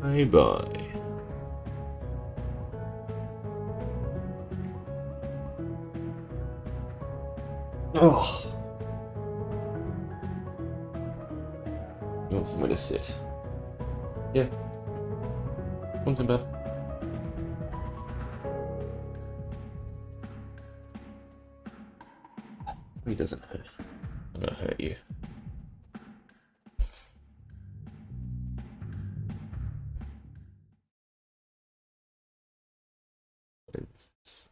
Bye-bye. Oh. You want somewhere to sit? Yeah. Want some bed? He doesn't hurt. I'm gonna hurt you. What is this?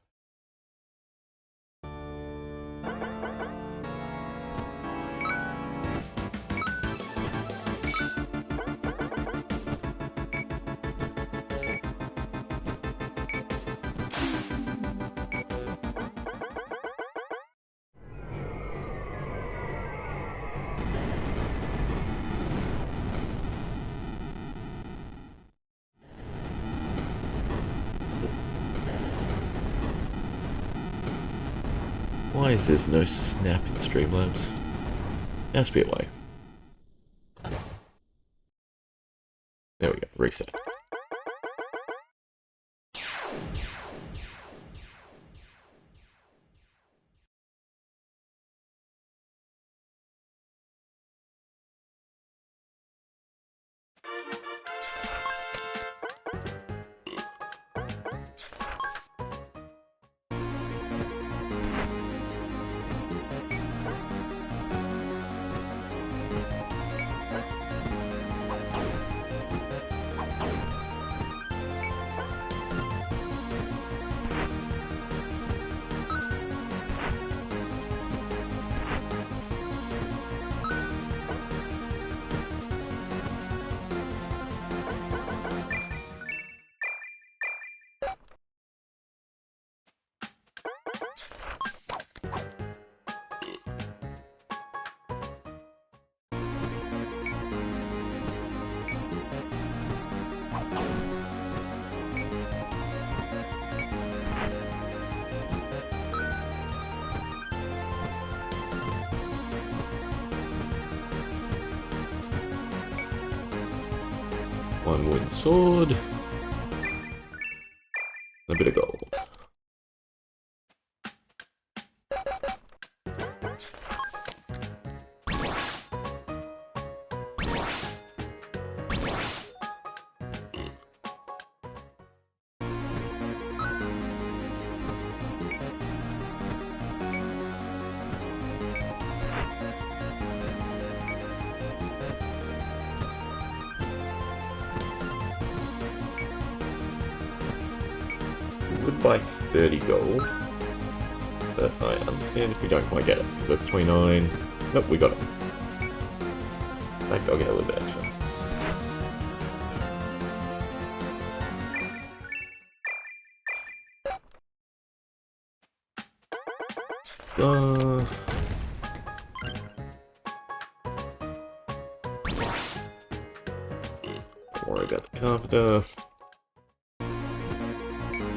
Why is there no snap in Streamlabs? There has to be a way. There we go, reset. One wooden sword. A bit of gold. Would buy 30 gold, but I understand if we don't quite get it, because that's 29. Nope, we got it. In fact, I'll get a little bit extra. Don't worry about the carpenter.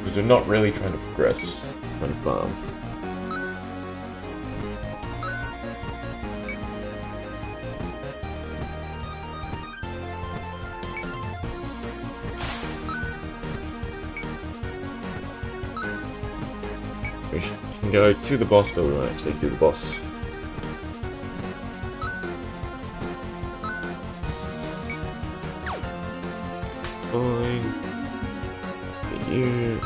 Because we're not really trying to progress, trying to farm. We can go to the boss, but we won't actually do the boss. Fine. You.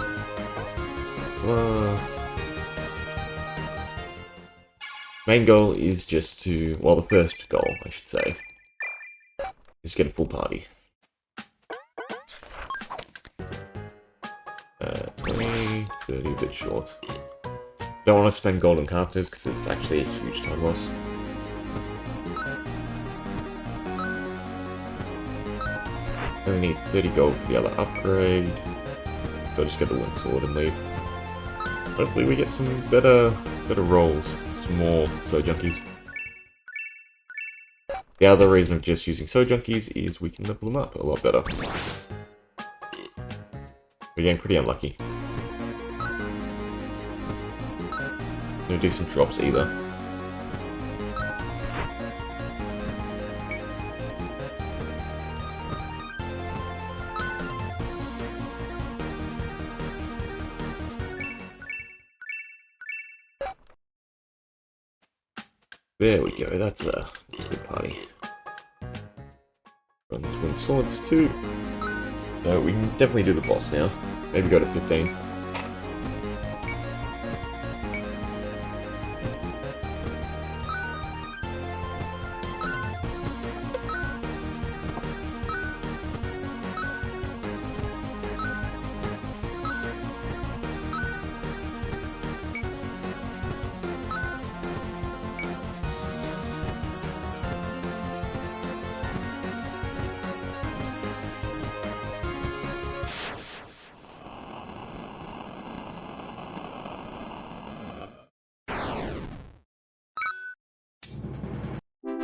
Main goal is just to, well, the first goal, I should say, is to get a full party. 20, 30, a bit short. Don't want to spend gold on carpenters because it's actually a huge time loss. Only need 30 gold for the other upgrade, so I'll just get the one sword and leave. Hopefully we get some better rolls, some more soul junkies. The other reason of just using soul junkies is we can level them up a lot better. We're getting pretty unlucky. No decent drops either. There we go, that's a good party. Run twin swords too. No, we can definitely do the boss now. Maybe go to 15.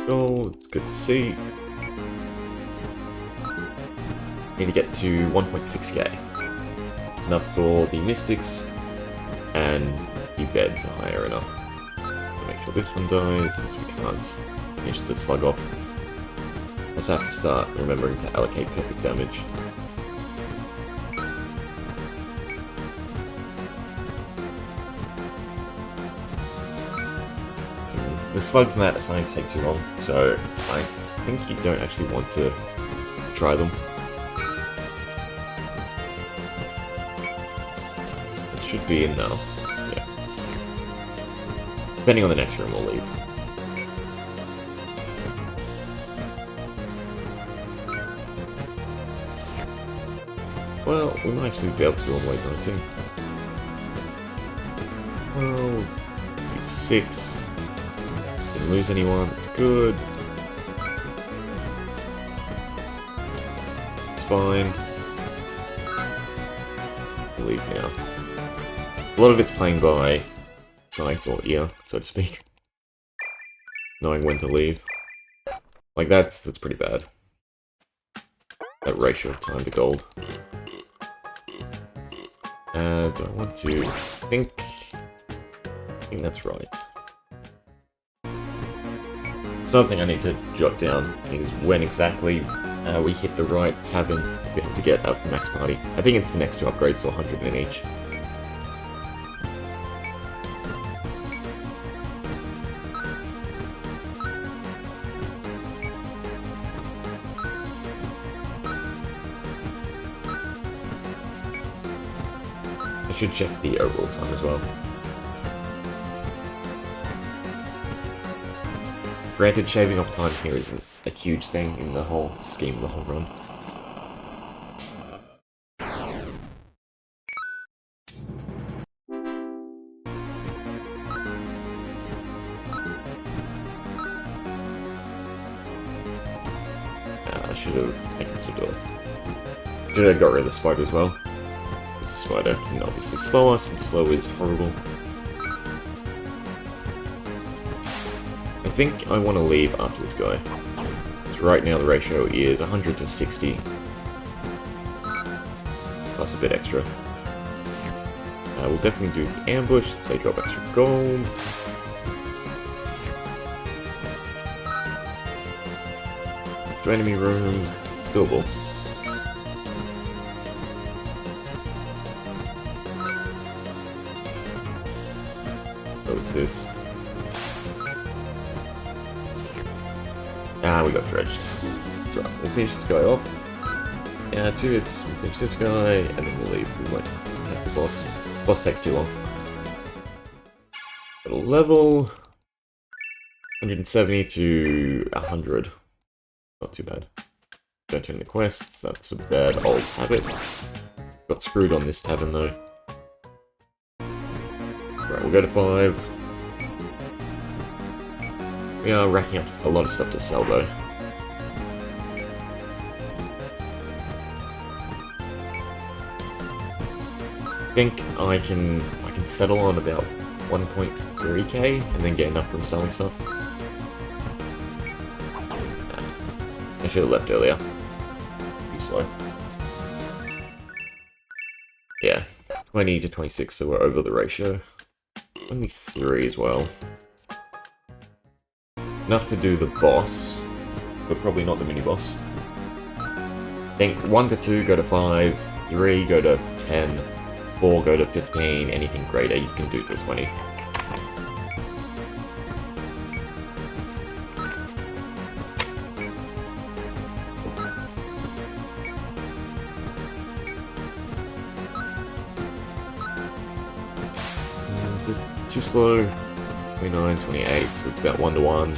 Oh, it's good to see. Need to get to 1.6k. It's enough for the mystics, and the beds are higher enough. So make sure this one dies, since we can't finish the slug off. Also have to start remembering to allocate perfect damage. The slugs and that are starting to take too long, so I think you don't actually want to try them. It should be in now. Yeah. Depending on the next room, we'll leave. Well, we might actually be able to do on wave 19. Well, 6. Didn't lose anyone, it's good. It's fine. We'll leave now. A lot of it's playing by sight or ear, so to speak. Knowing when to leave. Like that's pretty bad. That ratio of time to gold. Do I want to think that's right. Another thing I need to jot down is when exactly we hit the right tavern to be able to get up max party. I think it's the next 2 upgrades, so 100 in each. I should check the overall time as well. Granted, shaving off time here isn't a huge thing in the whole scheme of the whole run. I should have taken some door. Should have got rid of the spider as well. Because the spider can obviously slow us, and slow is horrible. I think I want to leave after this guy. So right now the ratio is 100 to 60. Plus a bit extra. We'll definitely do the ambush, save up extra gold. To enemy room, it's doable. What is this? Ah, we got dredged. Right, we'll finish this guy off. Yeah, 2 hits, we'll finish this guy, and then we'll leave. We won't attack the boss. Boss takes too long. Got a level 170 to 100. Not too bad. Don't turn the quests, that's a bad old habit. Got screwed on this tavern though. Right, we'll go to 5. We are racking up a lot of stuff to sell though. I think I can settle on about 1.3k and then get enough from selling stuff. I should have left earlier. Too slow. Yeah, 20 to 26, so we're over the ratio. 23 as well. Enough to do the boss, but probably not the mini-boss. I think 1 to 2 go to 5, 3 go to 10, 4 go to 15, anything greater you can do to 20. too slow. 29, 28, so it's about 1 to 1.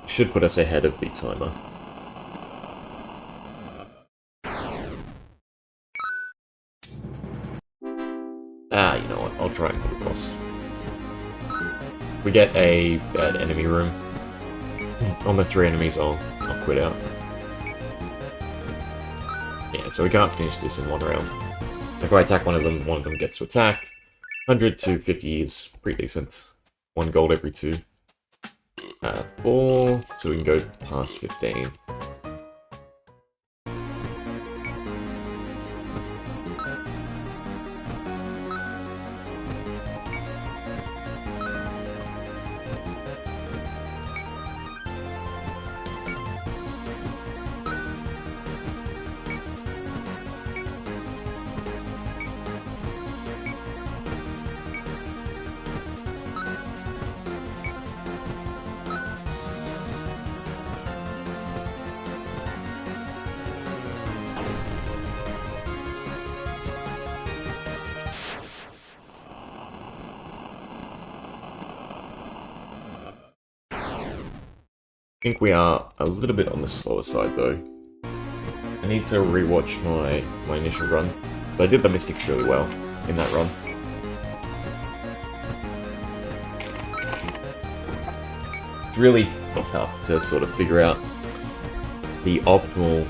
Should put us ahead of the timer. Ah, you know what, I'll try and put a boss. We get a bad enemy room. On the 3 enemies, I'll quit out. Yeah, so we can't finish this in 1 round. If I attack one of them gets to attack. 100 to 50 is pretty decent. 1 gold every 2. 4, so we can go past 15. I think we are a little bit on the slower side though. I need to rewatch my initial run. But I did the mystics really well in that run. It's really tough to sort of figure out the optimal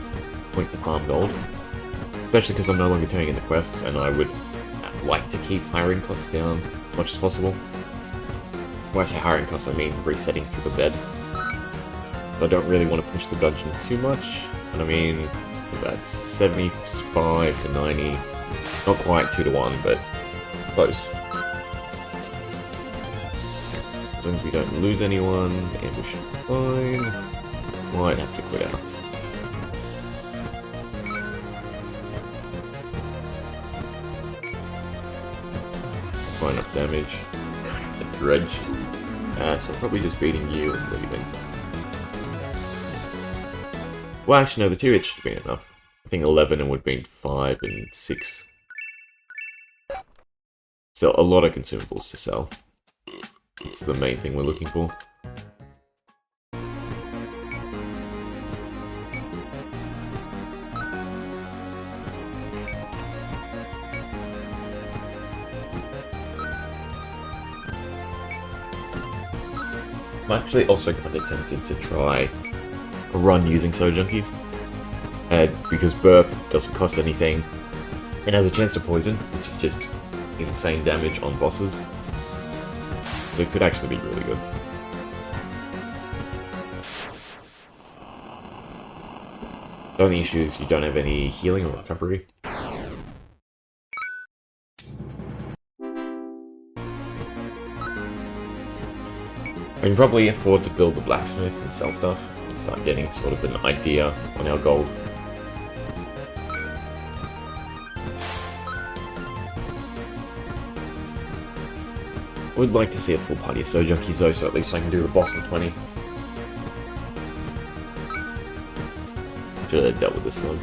point to farm gold. Especially because I'm no longer turning in the quests and I would like to keep hiring costs down as much as possible. When I say hiring costs, I mean resetting to the bed. I don't really want to push the dungeon too much, and I mean, was that 75 to 90? Not quite 2 to 1, but close. As long as we don't lose anyone, the ambush should be fine. Might have to quit out. Fine enough damage. And dredged. So probably just beating you and leaving. Well, actually, no, the 2 hits should have been enough. I think 11 and would have been 5 and 6. Still, a lot of consumables to sell. It's the main thing we're looking for. I'm actually also kind of tempted to try a run using Soul Junkies. Because Burp doesn't cost anything and has a chance to poison, which is just insane damage on bosses. So it could actually be really good. The only issue is you don't have any healing or recovery. I can probably afford to build the blacksmith and sell stuff and start getting sort of an idea on our gold. I would like to see a full party of Soul Junkies though, so at least I can do the boss in 20. Should have dealt with this slug.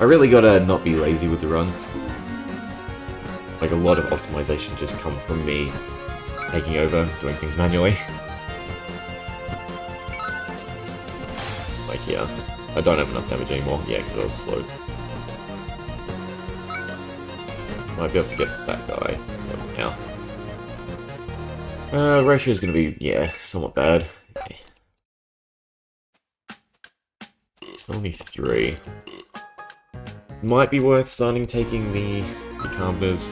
I really gotta not be lazy with the run. Like, a lot of optimization just come from me taking over, doing things manually. Like, yeah, I don't have enough damage anymore, yeah, because I was slowed. Might be able to get that guy out. Ratio is going to be, yeah, somewhat bad. Okay. It's only 3. Might be worth starting taking the Calmers.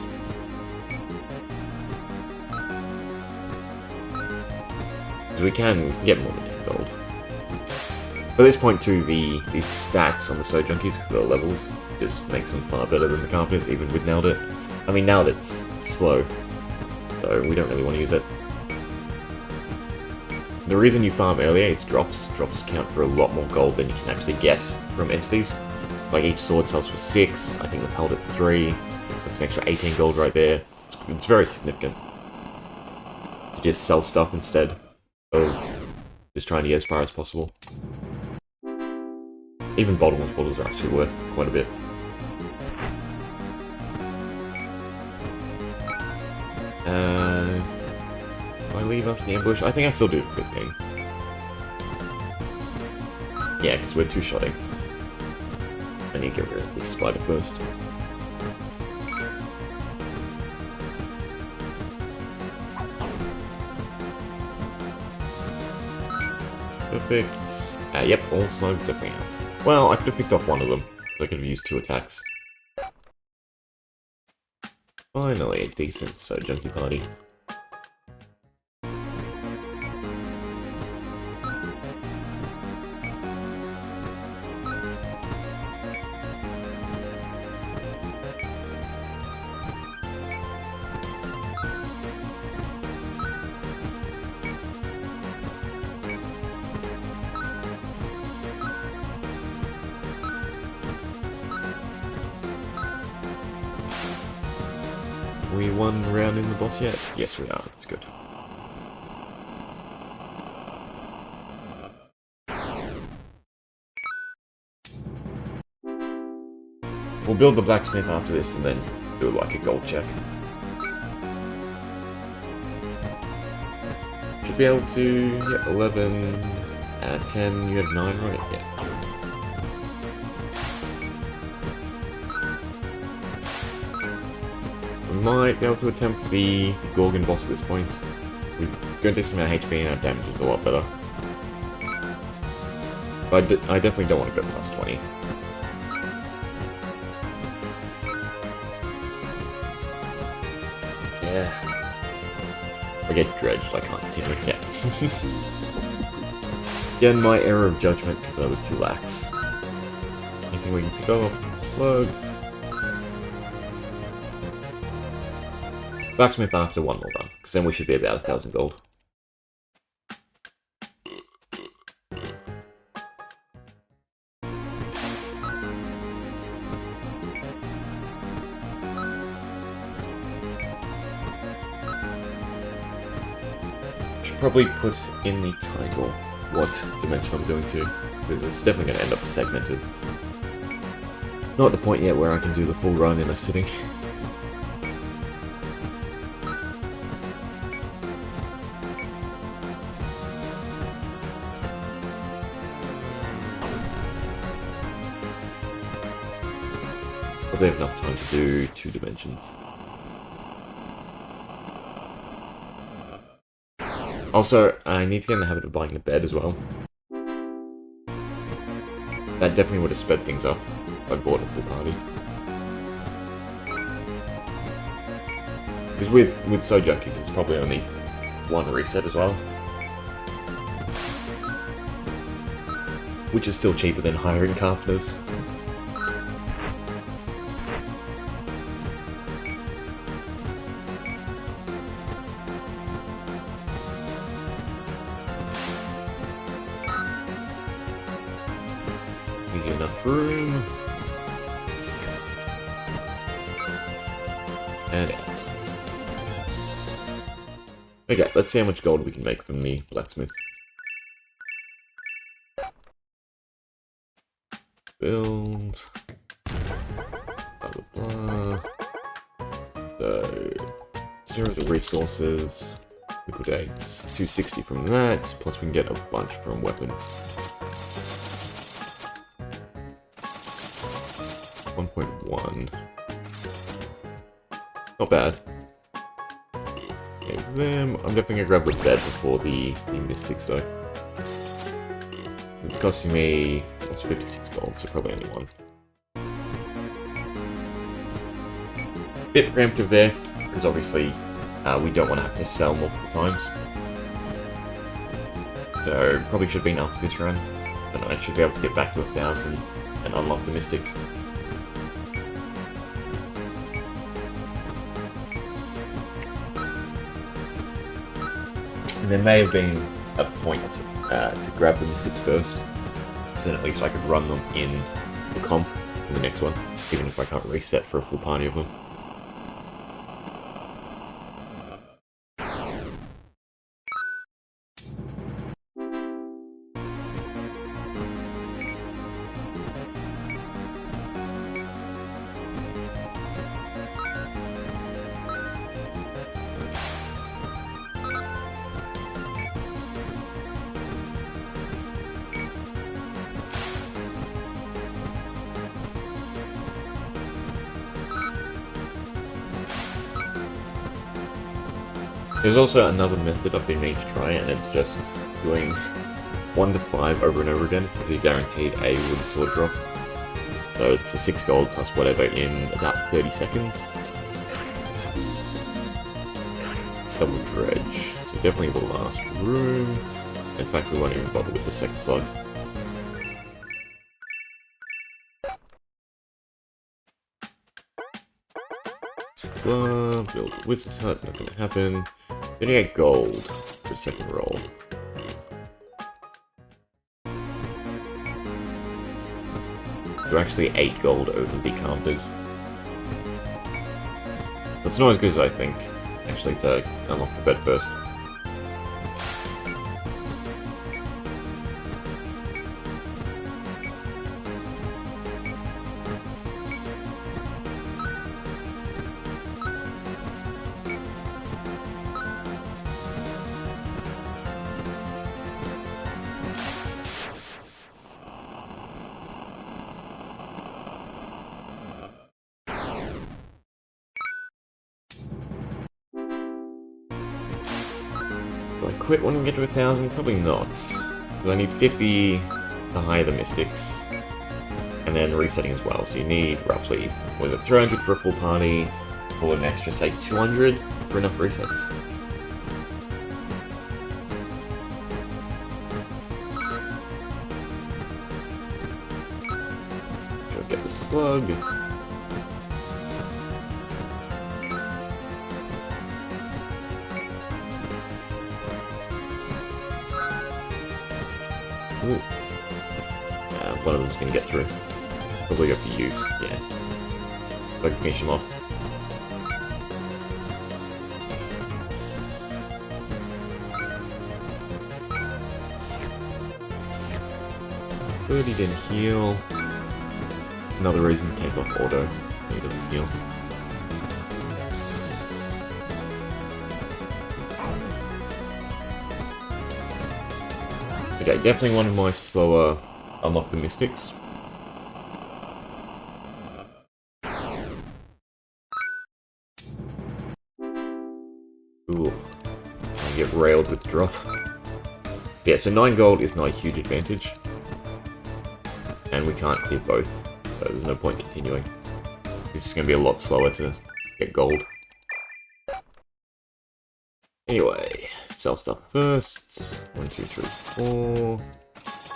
Because we can get more than 10 gold. But at this point too, the stats on the Soul Junkies, because they're levels, just makes them far better than the Calmers, even with Nailed It. I mean, Nailed It's slow, so we don't really want to use it. The reason you farm earlier is drops. Drops count for a lot more gold than you can actually get from entities. Like, each sword sells for 6, I think the Nailed It 3, that's an extra 18 gold right there. It's very significant to just sell stuff instead of just trying to get as far as possible. Even bottomless bottles are actually worth quite a bit. Do I leave after the ambush? I think I still do 15. Yeah, because we're two-shotting. I need to get rid of this spider first. Perfect. Yep, all slugs definitely out. Well, I could have picked off one of them, so I could have used 2 attacks. Finally, a decent junkie party. We won round in the boss yet? Yes, we are. That's good. We'll build the blacksmith after this and then do like a gold check. Should be able to get 11, 10, you had 9, right? Yeah. We might be able to attempt the Gorgon boss at this point. We're going to do some amount of HP and our damage is a lot better. But I definitely don't want to go past 20. Yeah. I get dredged, I can't continue it yet. Again, my error of judgment because I was too lax. Anything we can pick up? Slug. Blacksmith after 1 more run, because then we should be about 1,000 gold. Should probably put in the title what dimension I'm doing to, because it's definitely going to end up segmented. Not at the point yet where I can do the full run in a sitting. Probably have enough time to do 2 dimensions. Also, I need to get in the habit of buying a bed as well. That definitely would have sped things up if I bought it the party. Because with So Junkies, it's probably only 1 reset as well. Which is still cheaper than hiring carpenters. Easy enough room. And out. Okay, let's see how much gold we can make from the blacksmith. Build. Blah blah blah. So 0 of the resources. Liquidates 260 from that, plus we can get a bunch from weapons. 1.1. Not bad. Okay, them. I'm definitely gonna grab the bed before the mystics though. It's costing me almost 56 gold, so probably only 1. Bit preemptive there, because obviously we don't want to have to sell multiple times. So probably should have been after this run, and I should be able to get back to 1,000 and unlock the mystics. And there may have been a point to grab the mystics first, because then at least I could run them in the comp in the next one, even if I can't reset for a full party of them. There's also another method I've been meaning to try, and it's just doing 1 to 5 over and over again, because you're guaranteed a wooden sword drop. So it's a 6 gold plus whatever in about 30 seconds. Double dredge. So definitely the last room. In fact, we won't even bother with the second slug. Build a wizard's hut, not gonna happen. 38 gold for second roll. We're actually 8 gold over the counters. That's not as good as I think, actually, to unlock the bed first. Do I quit when we get to 1,000? Probably not. Because I need 50 to hire the mystics. And then resetting as well. So you need roughly, what is it, 300 for a full party, or an extra, say, 200 for enough resets. Go get the slug. Ooh. One of them's gonna get through. Probably go for you, yeah. So I can finish him off. Good, he didn't heal. It's another reason to take off auto when he doesn't heal. Okay, definitely one of my slower unlock the mystics. Ooh, I get railed with the drop. Yeah, so 9 gold is not a huge advantage. And we can't clear both, so there's no point continuing. This is going to be a lot slower to get gold. Anyway, sell stuff first. 1, 2, 3, 4.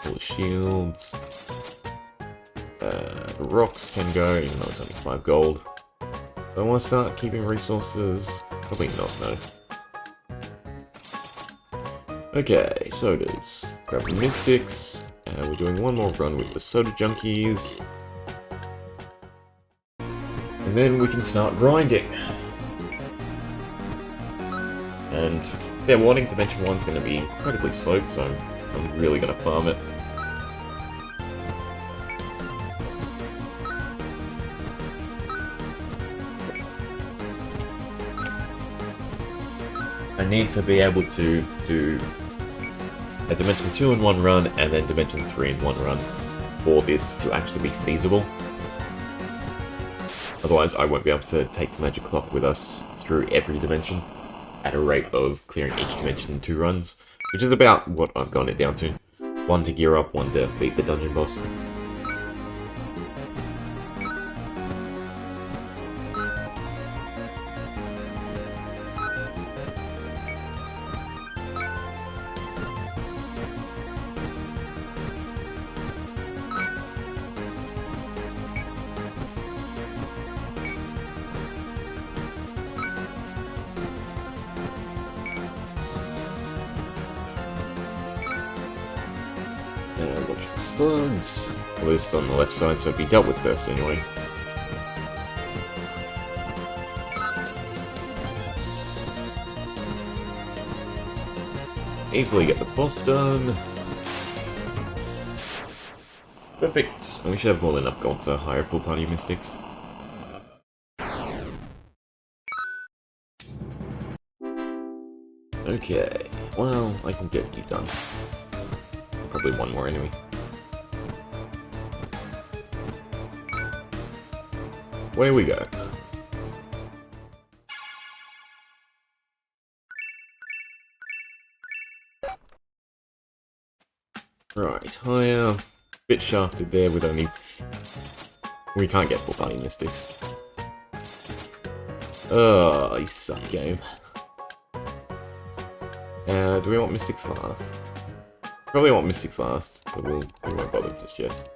All the shields. The rocks can go, even though it's only 5 gold. Do I want to start keeping resources? Probably not, no. Okay, sodas. Grab the mystics. We're doing one more run with the soda junkies. And then we can start grinding. And yeah, warning, Dimension 1's going to be incredibly slow, so I'm really going to farm it. I need to be able to do a Dimension 2 in one run, and then Dimension 3 in one run, for this to actually be feasible. Otherwise, I won't be able to take the magic clock with us through every dimension at a rate of clearing each dimension in 2 runs, which is about what I've gone it down to. 1 to gear up, 1 to beat the dungeon boss. Watch for slugs. At least on the left side, so it'd be dealt with first anyway. Easily get the boss done. Perfect. And we should have more than enough gold to hire full party mystics. Okay. Well, I can get you done. Probably one more enemy. Away we go. Right, higher. Bit shafted there with only... We can't get full party mystics. Oh, you suck, game. Do we want mystics last? Probably want mystics last, but we won't bother just yet.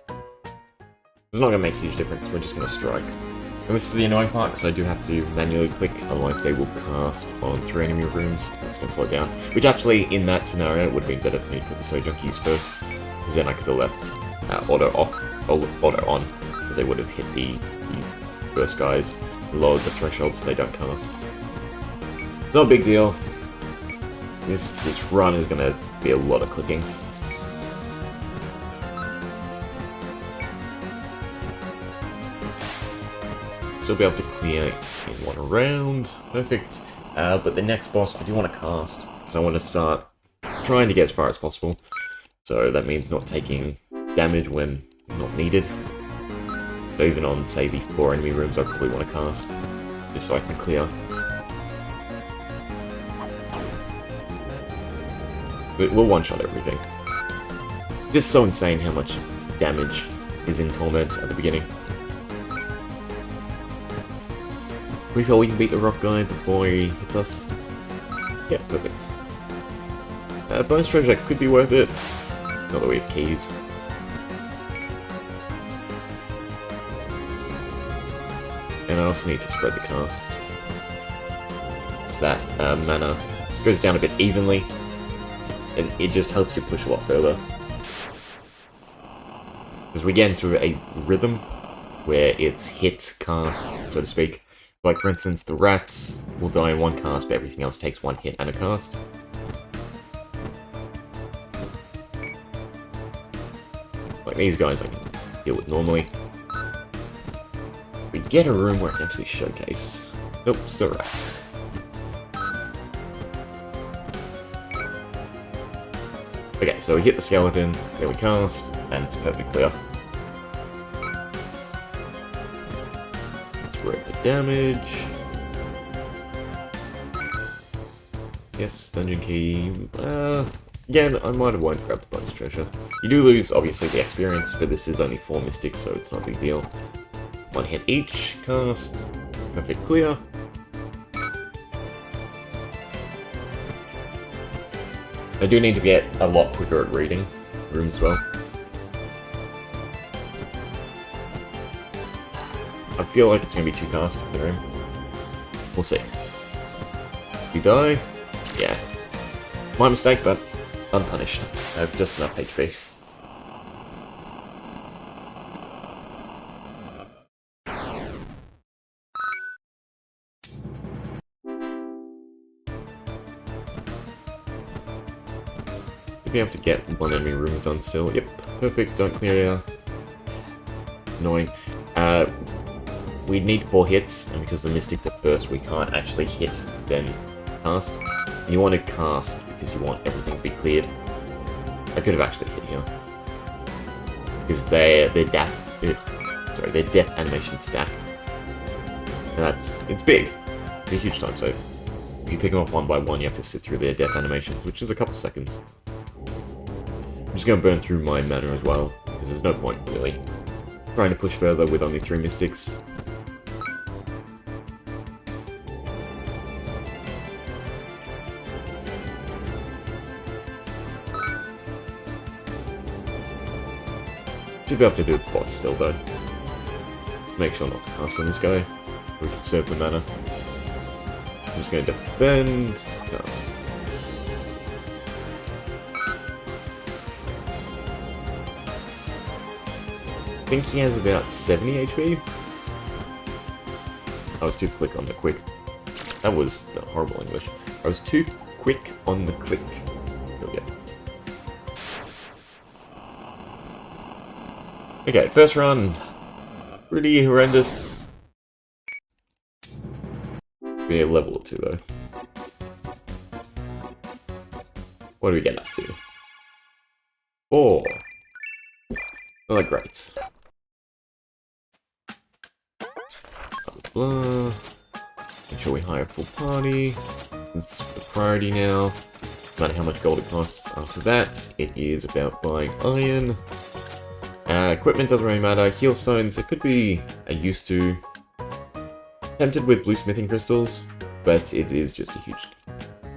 It's not going to make a huge difference, we're just going to strike. And this is the annoying part, because I do have to manually click, otherwise they will cast on 3 enemy rooms. That's going to slow it down. Which actually, in that scenario, it would have been better for me to put the Soul Junkies first, because then I could have left auto on, because they would have hit the first guys, lowered the threshold so they don't cast. It's not a big deal. This run is going to be a lot of clicking. Still be able to clear in one round. Perfect. But the next boss I do want to cast, because I want to start trying to get as far as possible. So that means not taking damage when not needed. So even on, say, the 4 enemy rooms I probably want to cast, just so I can clear. But we'll one-shot everything. Just so insane how much damage is in Torment at the beginning. We feel we can beat the rock guy before he hits us. Yeah, perfect. Bonus treasure could be worth it. Not that we have keys. And I also need to spread the casts. So that mana goes down a bit evenly. And it just helps you push a lot further. Because we get into a rhythm where it's hit, cast, so to speak. Like, for instance, the rats will die in 1 cast, but everything else takes 1 hit and a cast. Like these guys I can deal with normally. We get a room where I can actually showcase. Nope, still rats. Okay, so we hit the skeleton, then we cast, and it's perfectly clear. Spread the damage. Yes, dungeon key. Again, I might have won't grab the bonus treasure. You do lose, obviously, the experience, but this is only 4 mystics, so it's not a big deal. 1 hit each, cast, perfect clear. I do need to get a lot quicker at reading rooms as well. I feel like it's going to be 2 casts in the room. We'll see. You die? Yeah. My mistake, but unpunished. I have just enough HP. Be able to get 1 enemy rooms done still. Yep, perfect. Don't clear. Annoying. We need 4 hits, and because the mystics at first, we can't actually hit, then cast. And you want to cast because you want everything to be cleared. I could have actually hit here because their death animation stack, and it's big. It's a huge time save. If you pick them off 1 by 1, you have to sit through their death animations, which is a couple seconds. I'm just going to burn through my mana as well, because there's no point, really, trying to push further with only 3 mystics. Should be able to do the boss still, though. Just make sure not to cast on this guy. We can conserve the mana. I'm just going to defend, cast. I think he has about 70 HP. I was too quick on the quick. That was the horrible English. I was too quick on the click. There we go. Okay, first run. Pretty horrendous. Be a level or 2 though. What do we get up to? 4. Not great. Blah. Make sure we hire full party. It's the priority now. no matter how much gold it costs. After that, it is about buying iron. Equipment doesn't really matter. Heal stones, it could be a use to. Tempted with blue smithing crystals, but it is just a huge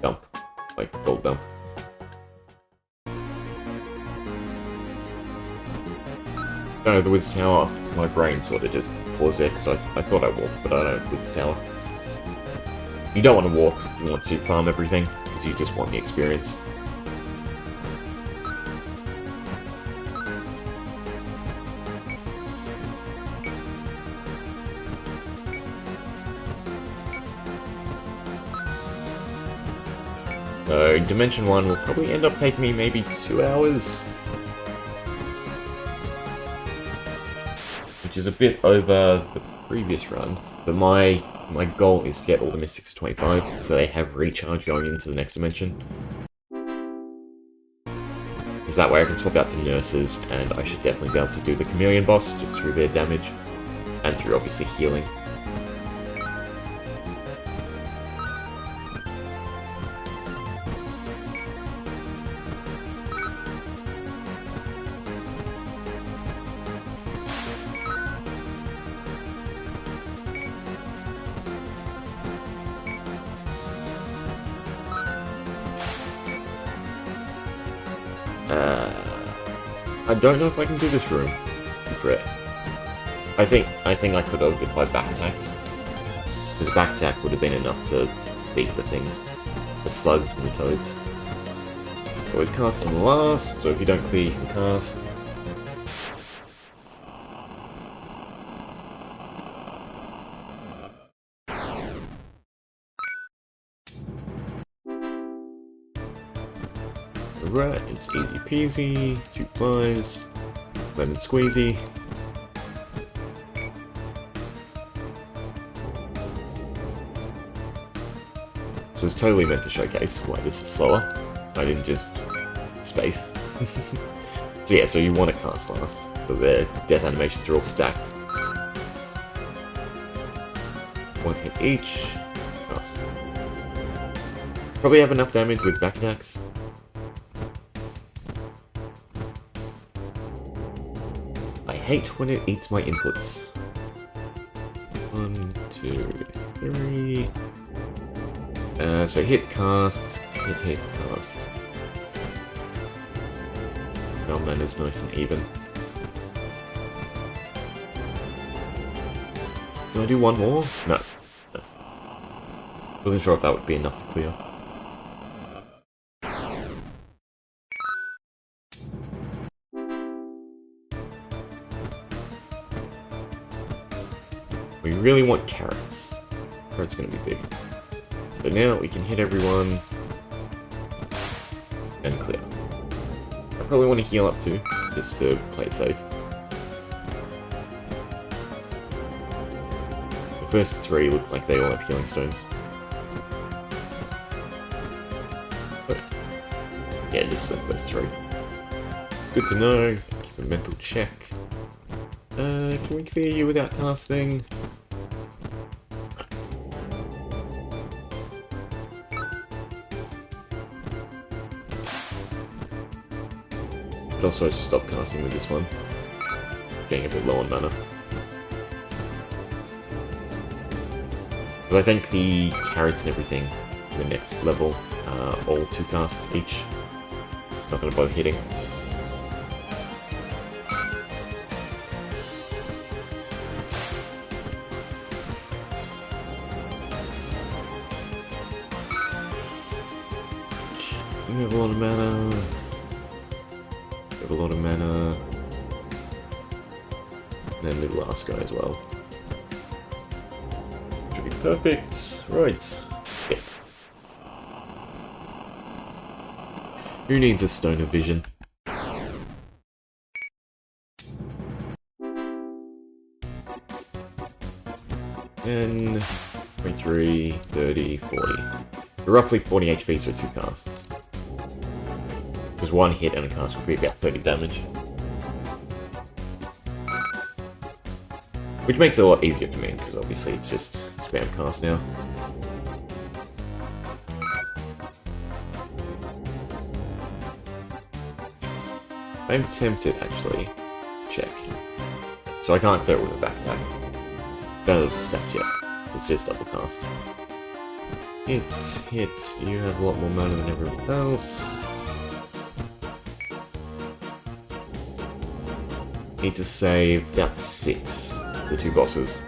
dump, like gold dump. No, the Wiz Tower, my brain sort of just paused there because I thought I walked, but I don't know Wiz Tower. You don't want to walk, you want to farm everything, because you just want the experience. So, Dimension 1 will probably end up taking me maybe 2 hours. Which is a bit over the previous run, but my goal is to get all the Mystics to 25, so they have recharge going into the next dimension. Because that way I can swap out to nurses, and I should definitely be able to do the Chameleon boss, just through their damage, and through obviously healing. I don't know if I can do this room. Regret. I think I could have if I backtacked. Because backtack would have been enough to beat the things. The slugs and the toads. Always cast on the last, so if you don't clear you can cast. Right, it's easy peasy, 2 flies, lemon squeezy. So it's totally meant to showcase why this is slower. I didn't just space. So yeah, so you want to cast last. So their death animations are all stacked. 1 hit each, cast. Probably have enough damage with back attacks. I hate when it eats my inputs. 1, 2, 3. So hit cast, hit cast. Our mana's nice and even. Do I do one more? No. Wasn't sure if that would be enough to clear. We really want carrots. Carrots gonna be big. So now we can hit everyone and clear. I probably want to heal up too, just to play it safe. The first 3 look like they all have healing stones. But yeah, just the first 3. Good to know. Keep a mental check. Can we clear you without casting? Could also stop casting with this one. Getting a bit low on mana. Because I think the carrots and everything in the next level are all 2 casts each. Not going to bother hitting. We have a lot of mana. We have a lot of mana. And then the last guy as well. Should be perfect. Right. Yeah. Who needs a stone of vision? And 23, 30, 40. Roughly 40 HP, so 2 casts. Because 1 hit and a cast would be about 30 damage. Which makes it a lot easier for me, because obviously it's just spam cast now. I'm tempted, actually. Check. So I can't clear it with a backpack. None of the stats yet. It's just double cast. Hit. You have a lot more mana than everyone else. Need to save about 6 for the 2 bosses.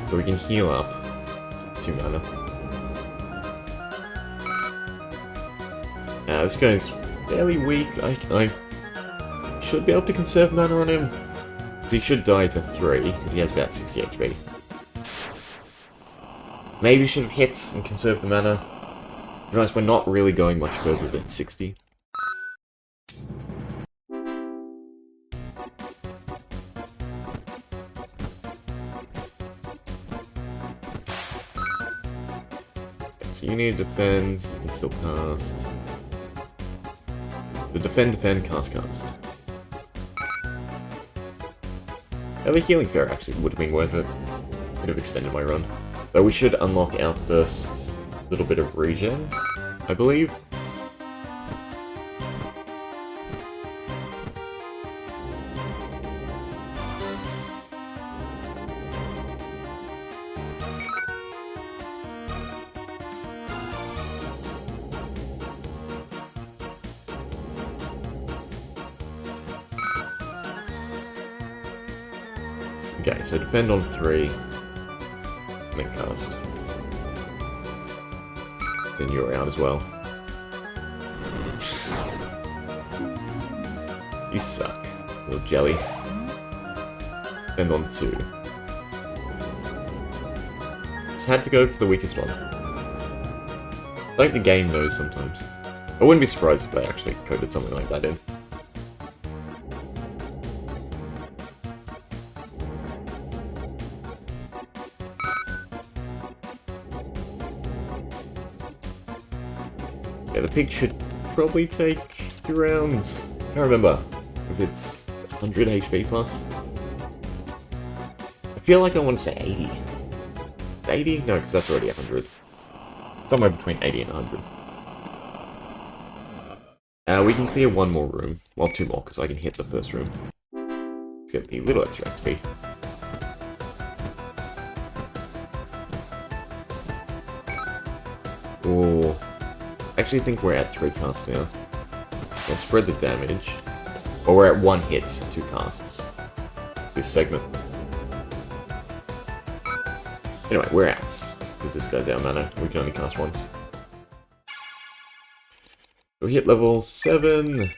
So we can heal up, since it's 2 mana. This guy's fairly weak. I should be able to conserve mana on him. So he should die to 3, because he has about 60 HP. Maybe should have hit and conserved the mana. To be honest, we're not really going much further than 60. So you need to defend, you can still cast. The defend, cast. Yeah, the healing fair actually would have been worth it. Could have extended my run. But we should unlock our first little bit of regen, I believe. Okay, so defend on 3, and then cast. Then you're out as well. You suck, little jelly. Defend on 2. Just had to go for the weakest one. Like the game knows sometimes. I wouldn't be surprised if they actually coded something like that in. Yeah, the pig should probably take 2 rounds. I can't remember if it's 100 HP plus. I feel like I want to say 80. 80? No, because that's already 100. Somewhere between 80 and 100. We can clear 1 more room. Well, 2 more, because I can hit the first room. It's going to be a little extra XP. Ooh. I actually think we're at 3 casts now. I'll spread the damage. Or we're at 1 hit, 2 casts. This segment. Anyway, we're out. Because this guy's out of mana. We can only cast once. We hit level 7.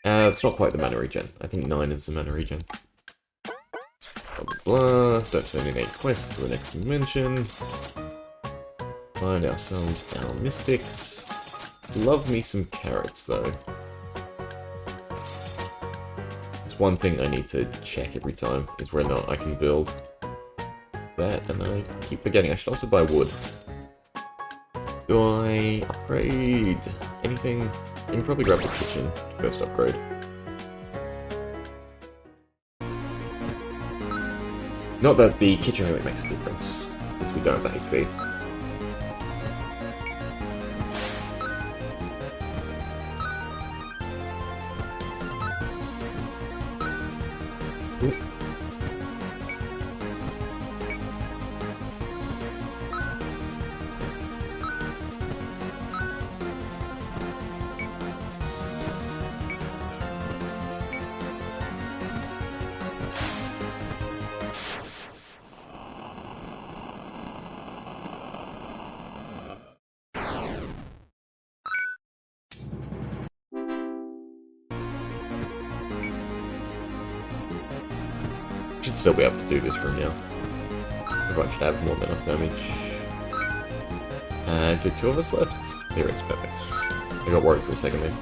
It's not quite the mana regen. I think 9 is the mana regen. Blah blah blah. Don't turn in 8 quests to the next dimension. Find ourselves our mystics. Love me some carrots, though. It's one thing I need to check every time, is whether or not I can build that, and I keep forgetting. I should also buy wood. Do I upgrade anything? I can probably grab the kitchen to first upgrade. Not that the kitchen really makes a difference, since we don't have the HP. Should still be able to do this room now. Everyone should have more than enough damage. Is there 2 of us left? There is, perfect. I got worried for a second there.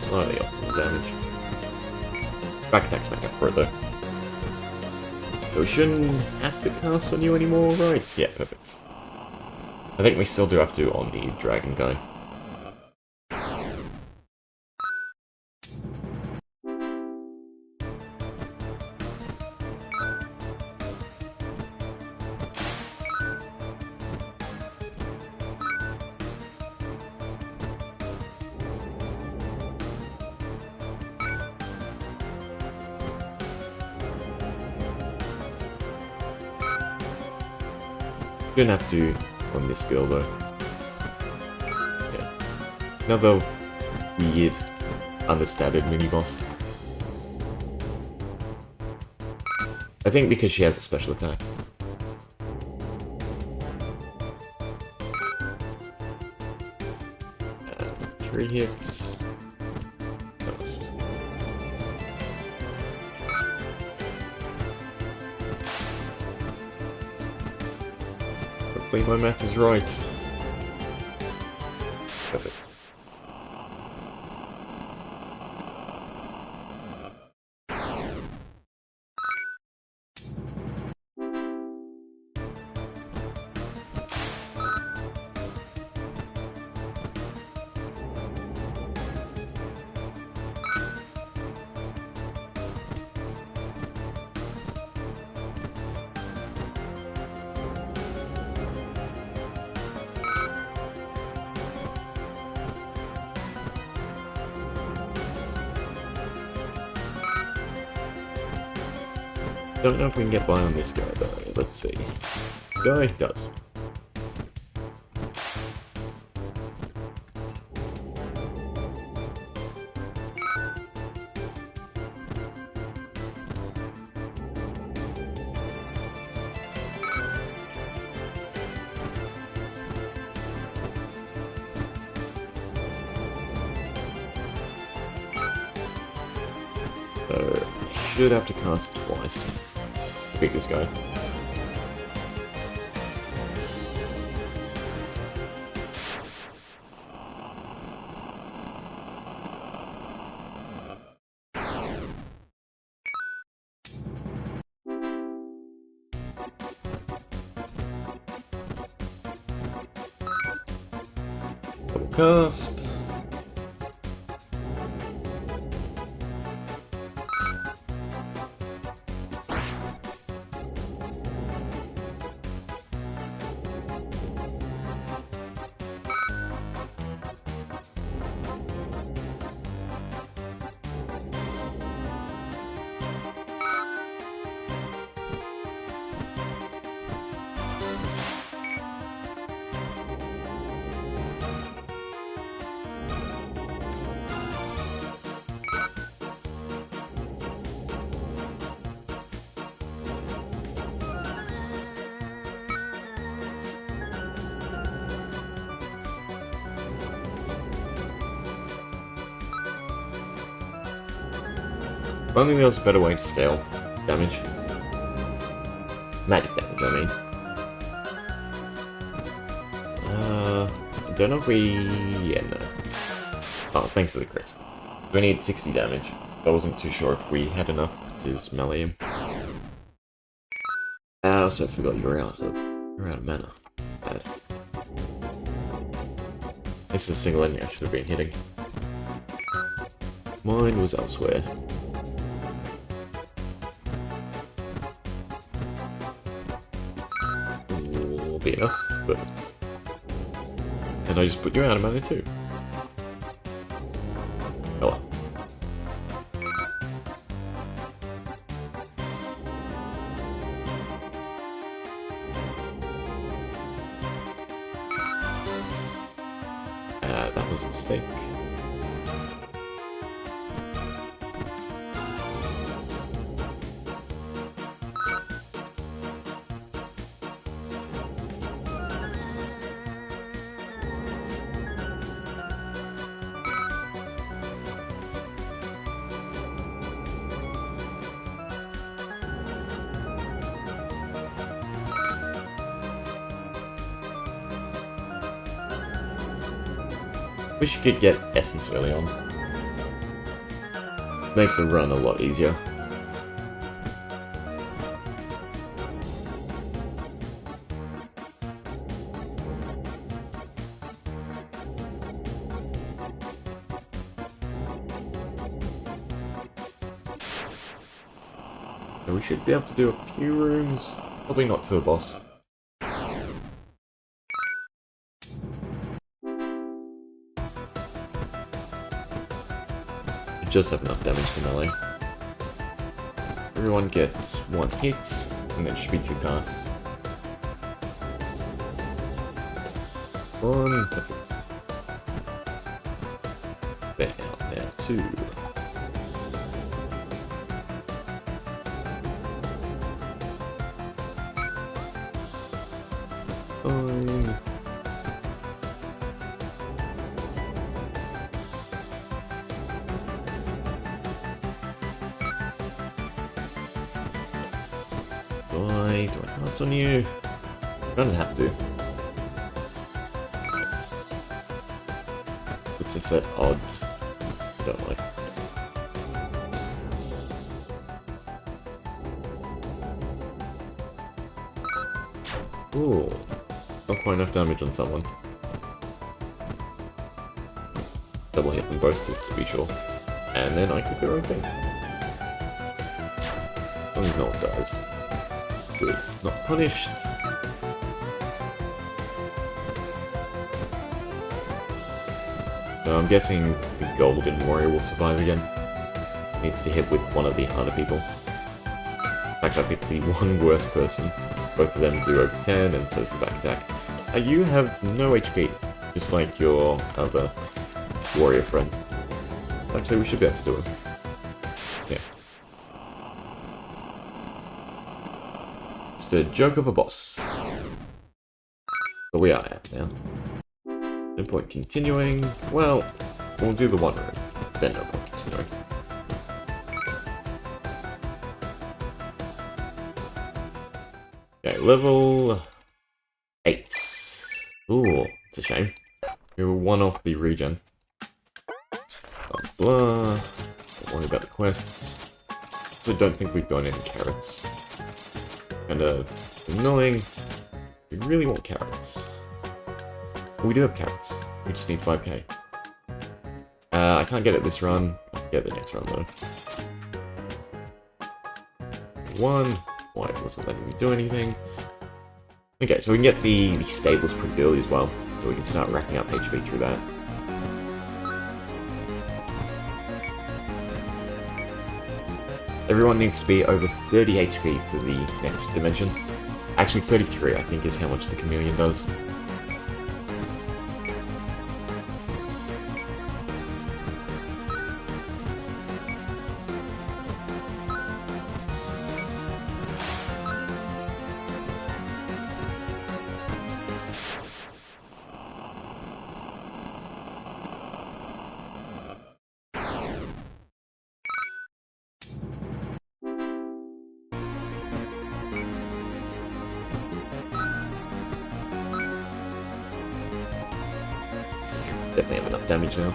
slightly up on damage. Back attack's back up for it though. So we shouldn't have to cast on you anymore, right? Yeah, perfect. I think we still do have to on the dragon guy. Didn't have to on this girl though. Yeah. Another weird, understated mini-boss. I think because she has a special attack. 3 hits. First. Hopefully my math is right. Perfect. Don't know if we can get by on this guy though. Let's see. Guy does. So should have to cast twice. Beat this guy. Double cast. I think there was a better way to scale damage. Magic damage, I mean. I don't know if we... yeah, no. Oh, thanks to the crit. We need 60 damage. I wasn't too sure if we had enough to just melee him. I also forgot you're out of mana. Bad. This is a single enemy I should have been hitting. Mine was elsewhere. Will be enough, but... and I just put you out of mana too. Oh well. That was a mistake. Wish you could get Essence early on. make the run a lot easier. So we should be able to do a few rooms, probably not to the boss. Just have enough damage to melee. Everyone gets one hit, and then it should be 2 casts. One, perfect. There, now 2. Fine. Do I pass on you? I'm gonna have to. It's just at odds. I don't like. Ooh. Not quite enough damage on someone. Double hit them both just to be sure. And then I could do everything. As long as no one dies. Good. Not punished. So I'm guessing the golden warrior will survive again. Needs to hit with one of the harder people. In fact, I picked the one worse person. Both of them do over 10, and so is the back attack. You have no HP, just like your other warrior friend. Actually, we should be able to do it. Yeah. Just a joke of a boss. But we are at now. No point continuing. Well, we'll do the one room. Then no point continuing. Okay, level 8. Ooh, it's a shame. We were 1 off the regen. Blah, blah. Don't worry about the quests. Also, don't think we've got any carrots. Kinda annoying. We really want carrots. We do have carrots. We just need 5k. I can't get it this run. I can get it the next run though. 1. Why it wasn't letting me do anything. Okay, so we can get the stables pretty early as well. So we can start racking up HP through that. Everyone needs to be over 30 HP for the next dimension. Actually 33 I think is how much the chameleon does. Definitely have enough damage now.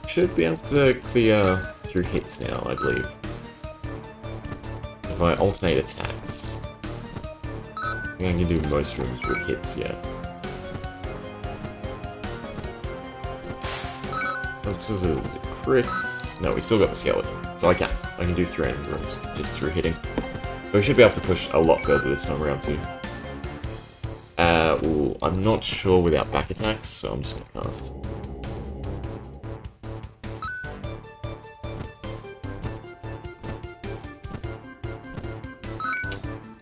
Should be able to clear through hits now, I believe. If I alternate attacks. I think I can do most rooms with hits, yeah. Oh, so is it crits? No, we still got the skeleton. So I can do 3 rooms just through hitting. But we should be able to push a lot further this time around too. will... I'm not sure without back attacks, so I'm just gonna cast.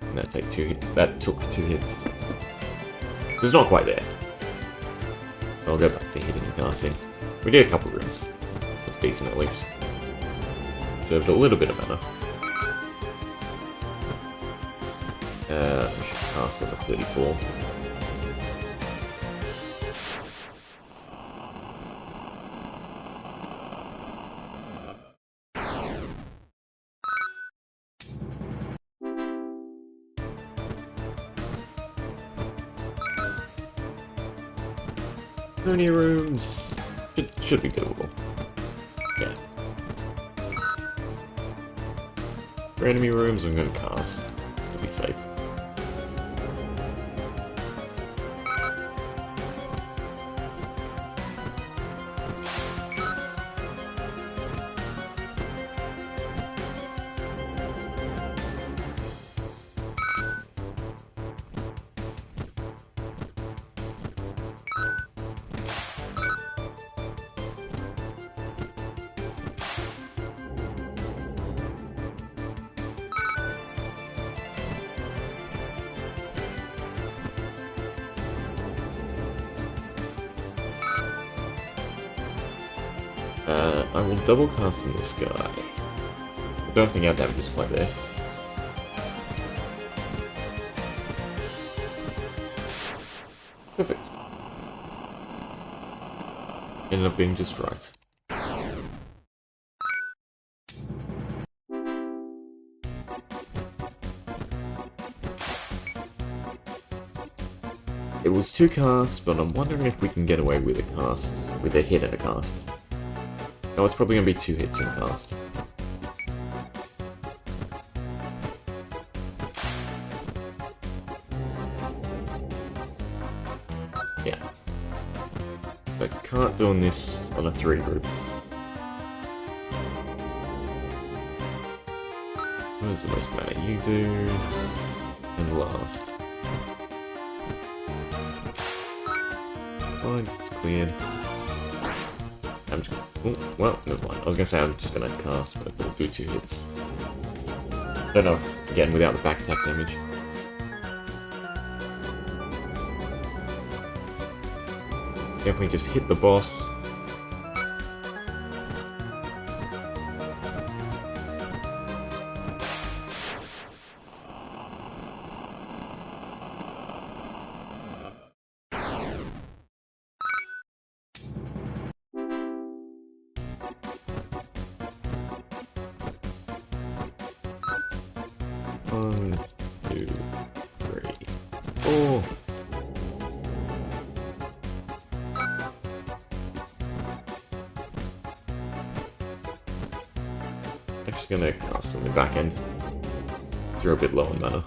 And that took 2 hits. It's not quite there. I'll go back to hitting and casting. We did a couple rooms. That's decent at least. Served a little bit of mana. We should cast on the 34. How many rooms? Should be doable. Yeah. For enemy rooms, I'm going to cast, just to be safe. I will double cast on this guy. I don't think our damage is quite there. Perfect. Ended up being just right. It was 2 casts, but I'm wondering if we can get away with a cast, with a hit and a cast. No, it's probably going to be 2 hits and cast. Yeah. I can't do on this on a 3 group. What is the most mana? You do... and last. Fine, it's cleared. I'm just gonna... Oh, well, never mind. I was gonna say I'm just gonna cast, but we'll do 2 hits. Don't know if, again, without the back attack damage. Definitely just hit the boss. One, 2, 3, 4. Actually gonna cast on the back end. You're a bit low on mana.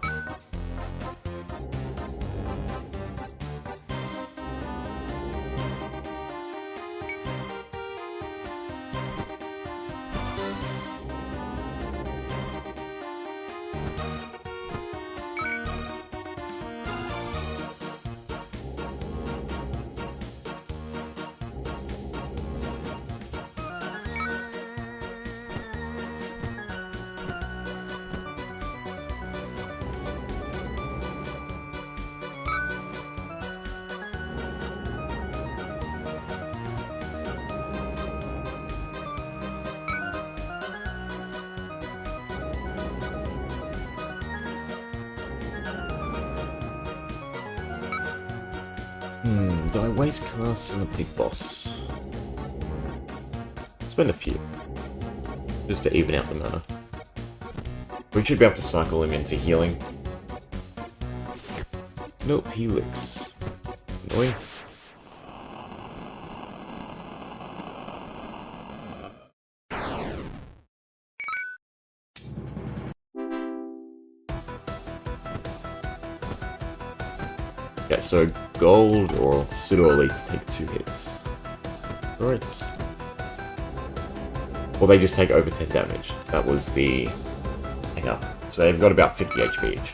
Do I waste casts on the big boss? Spend a few. Just to even out the mana. We should be able to cycle him into healing. Nope, Helix. Annoying. Okay, so gold or pseudo-elites take 2 hits. Right. Or they just take over 10 damage. That was the hang up. So they've got about 50 HP each.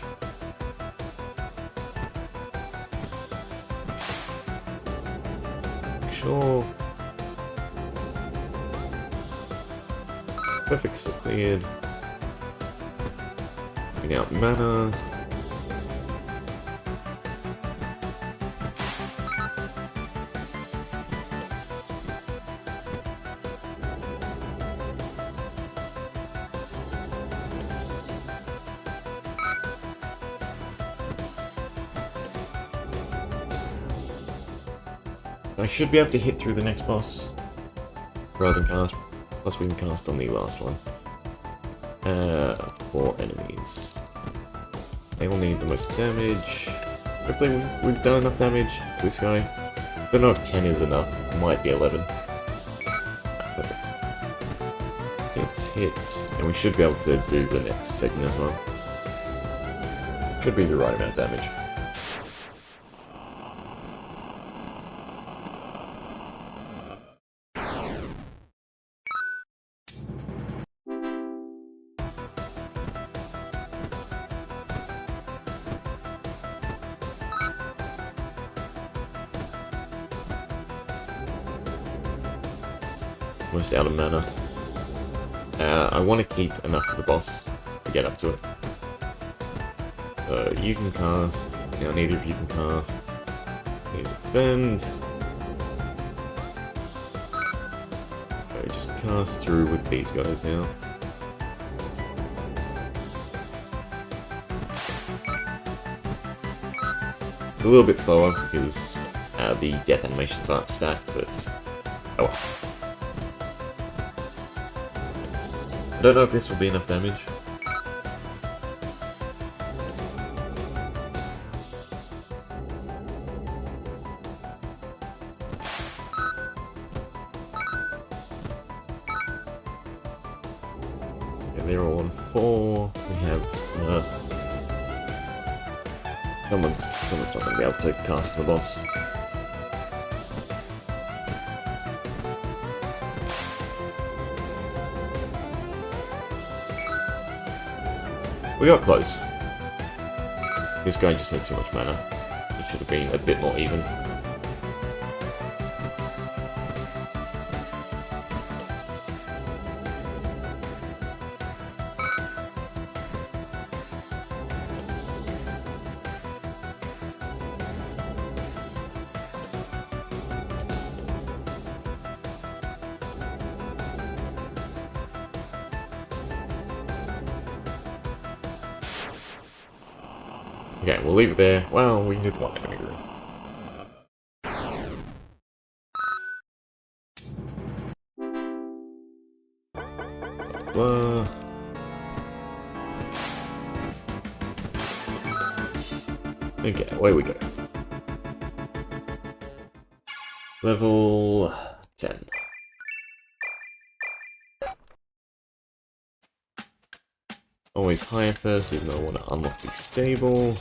sure. Perfect, still cleared. Giving out mana. I should be able to hit through the next boss rather than cast. Plus we can cast on the last one. 4 enemies. They all need the most damage. Hopefully we've done enough damage to this guy. Don't know if 10 is enough. It might be 11. Perfect. Hits. And we should be able to do the next segment as well. Should be the right amount of damage. Almost out of mana. I want to keep enough for the boss to get up to it. You can cast. Now neither of you can cast. You defend. Just cast through with these guys now. A little bit slower because the death animations aren't stacked, but oh well. I don't know if this will be enough damage. Okay, they're all on 4. We have someone's not going to be able to cast the boss. We got close. This guy just has too much mana. It should have been a bit more even. Okay, we'll leave it there. Well, we can do the one enemy room. Blah. Okay, away we go. Level 10. Always higher first, even though I want to unlock the stable.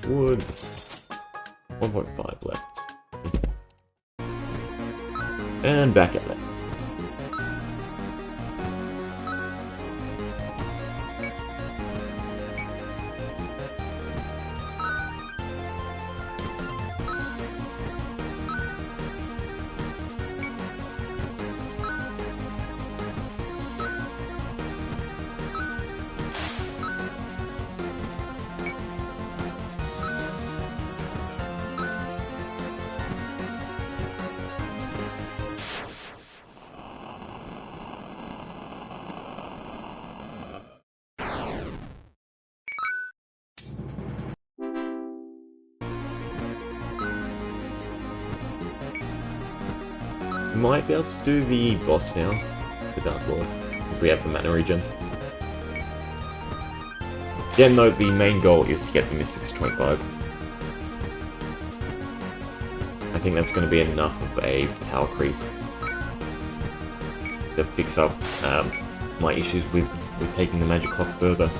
Wood. 1.5 left. And back at it. Might be able to do the boss now, the Dark Lord, because we have the mana regen. Again though, the main goal is to get the Mystics to 25. I think that's going to be enough of a power creep to fix up my issues with taking the magic clock further.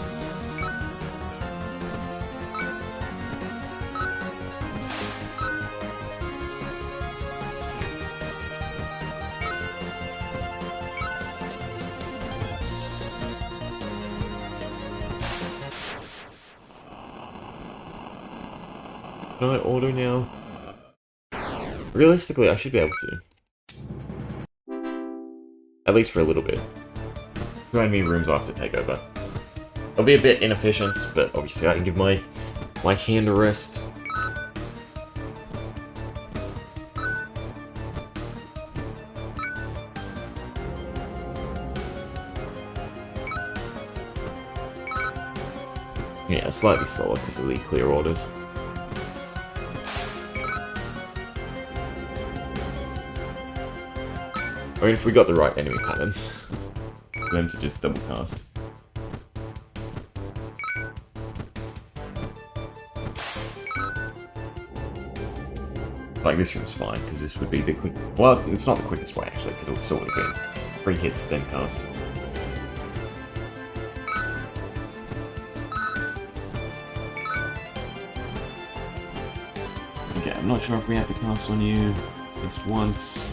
Can I auto now? Realistically, I should be able to. At least for a little bit. Too many rooms I have to take over. It'll be a bit inefficient, but obviously I can give my hand a rest. Yeah, slightly slower because of the clear orders. I mean, if we got the right enemy patterns, for them to just double cast. Like, this room's fine, because this would be the quick. Well, it's not the quickest way, actually, because it still would have been 3 hits, then cast. Okay, I'm not sure if we have to cast on you just once.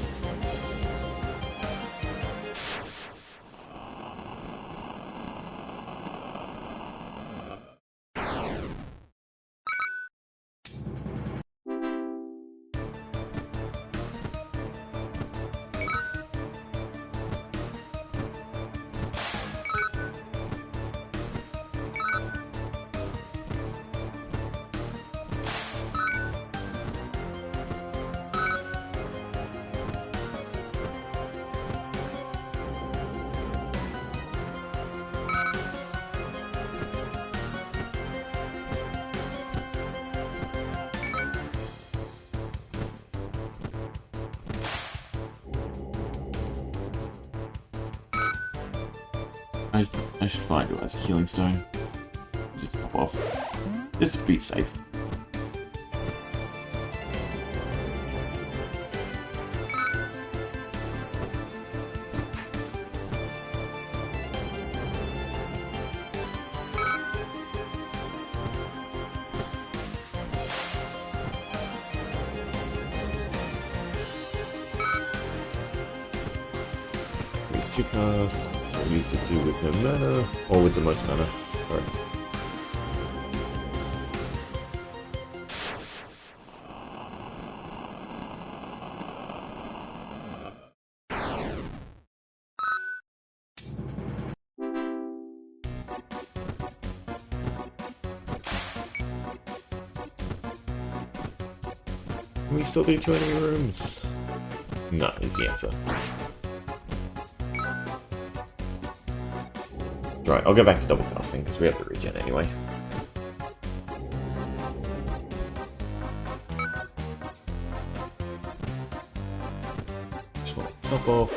I should find who has a healing stone. Just top off. Just to be safe. Two casts. Use the 2 with no mana, or with the most mana. Alright. Can we still do 2 enemy rooms? No, is the answer. Right, I'll go back to double casting because we have the regen anyway. Just want to top off.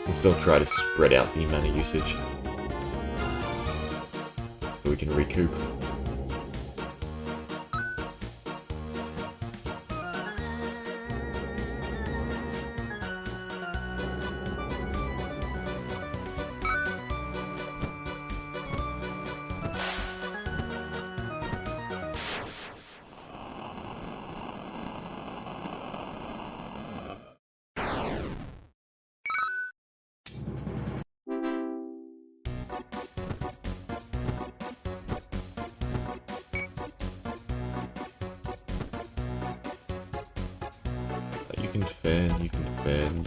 And still try to spread out the mana usage so we can recoup. You can defend,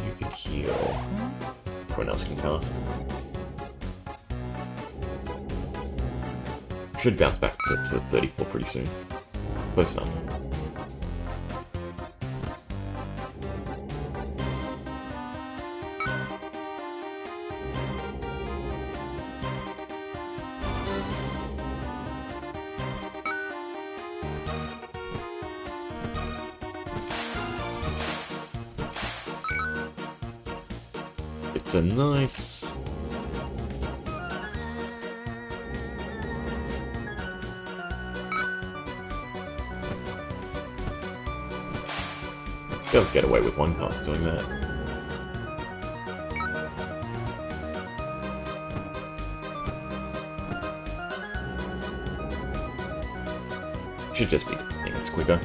you can heal. Everyone else can cast. Should bounce back to 34 pretty soon. Close enough. It's a nice... They'll get away with one cast doing that. Should just be defending, it's quicker.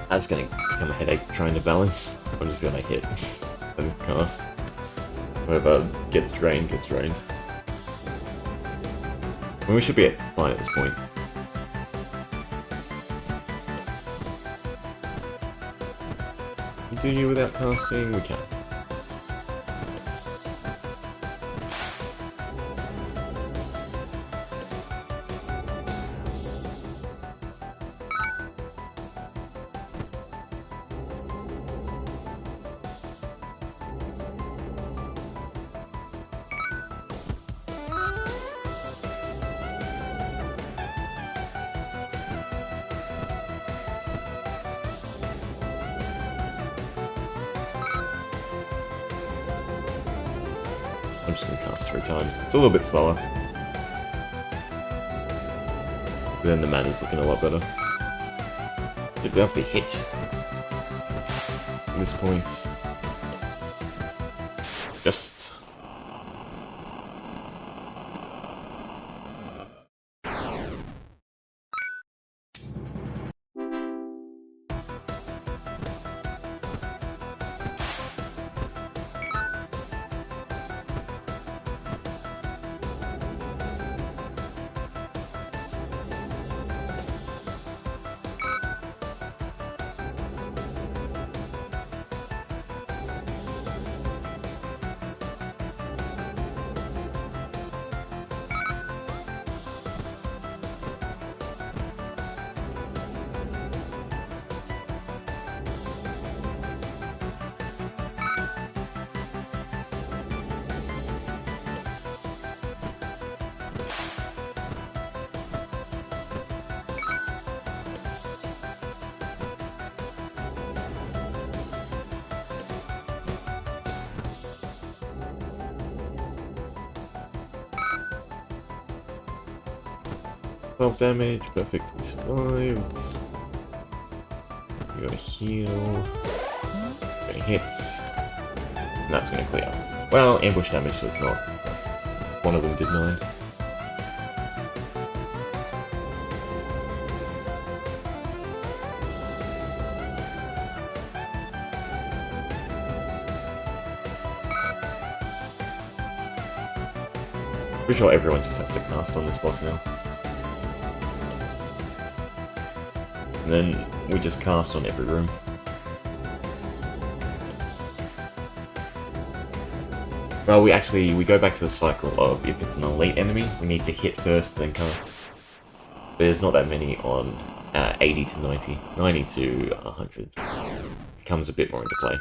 That's gonna become a headache trying to balance. I'm just gonna hit and cast. Whatever gets drained, gets drained. I mean, we should be fine at this point. Do you without casting? We can. I'm just gonna cast 3 times. It's a little bit slower. But then the mana's looking a lot better. You'd have to hit at this point. Just... damage, perfect, survived. You gotta heal. Gonna hit. And that's gonna clear. Well, ambush damage, so it's not. One of them did 9. Pretty sure everyone just has to cast on this boss now. And then we just cast on every room. Well, we go back to the cycle of if it's an elite enemy, we need to hit first, then cast. There's not that many on 80 to 90. 90 to 100. It comes a bit more into play.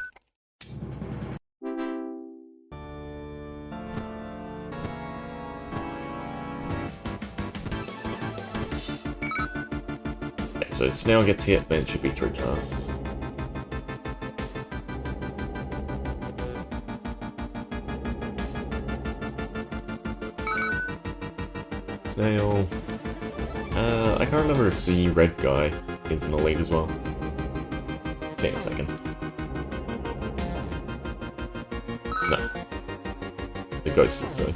So Snail gets hit, then it should be 3 casts. Snail. I can't remember if the red guy is an elite as well. See in a second. No. The ghost is though.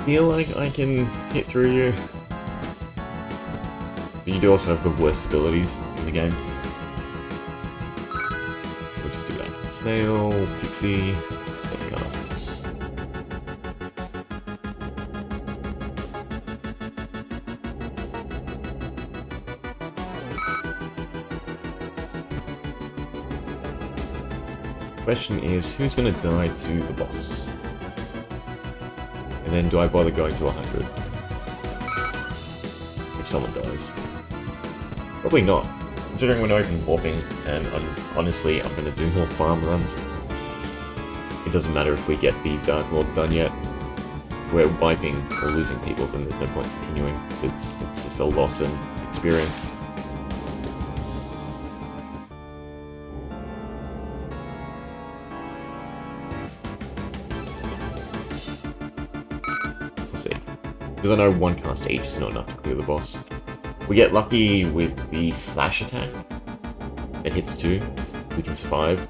Feel like I can hit through you. But you do also have the worst abilities in the game. We'll just do that. Snail, Pixie, and cast. Question is, who's gonna die to the boss? And then do I bother going to 100? If someone dies. Probably not. Considering we're not even warping, and honestly, I'm going to do more farm runs. It doesn't matter if we get the Dark Lord done yet. If we're wiping or losing people, then there's no point continuing, because it's just a loss in experience. Because I know 1 cast each is not enough to clear the boss. We get lucky with the slash attack. It hits 2. We can survive.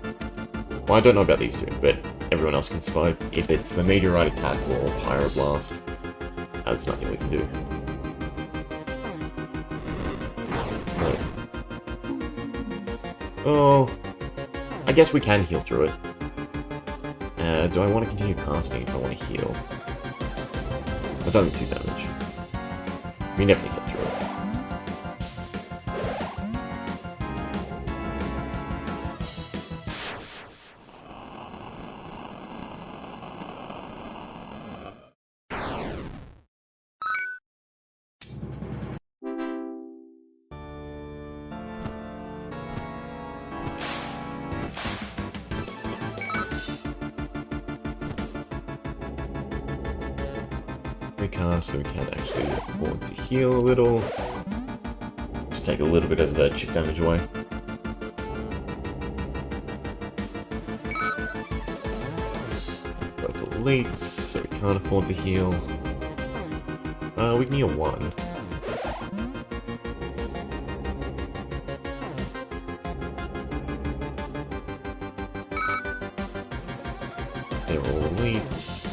Well, I don't know about these two, but everyone else can survive. If it's the meteorite attack or pyroblast, there's nothing we can do. Right. Oh, I guess we can heal through it. Do I want to continue casting if I want to heal? That's only 2 damage. We definitely heal through it. Recast so we can actually afford to heal a little. Let's take a little bit of the chip damage away. Both elites, so we can't afford to heal. We can heal 1. They're all elites.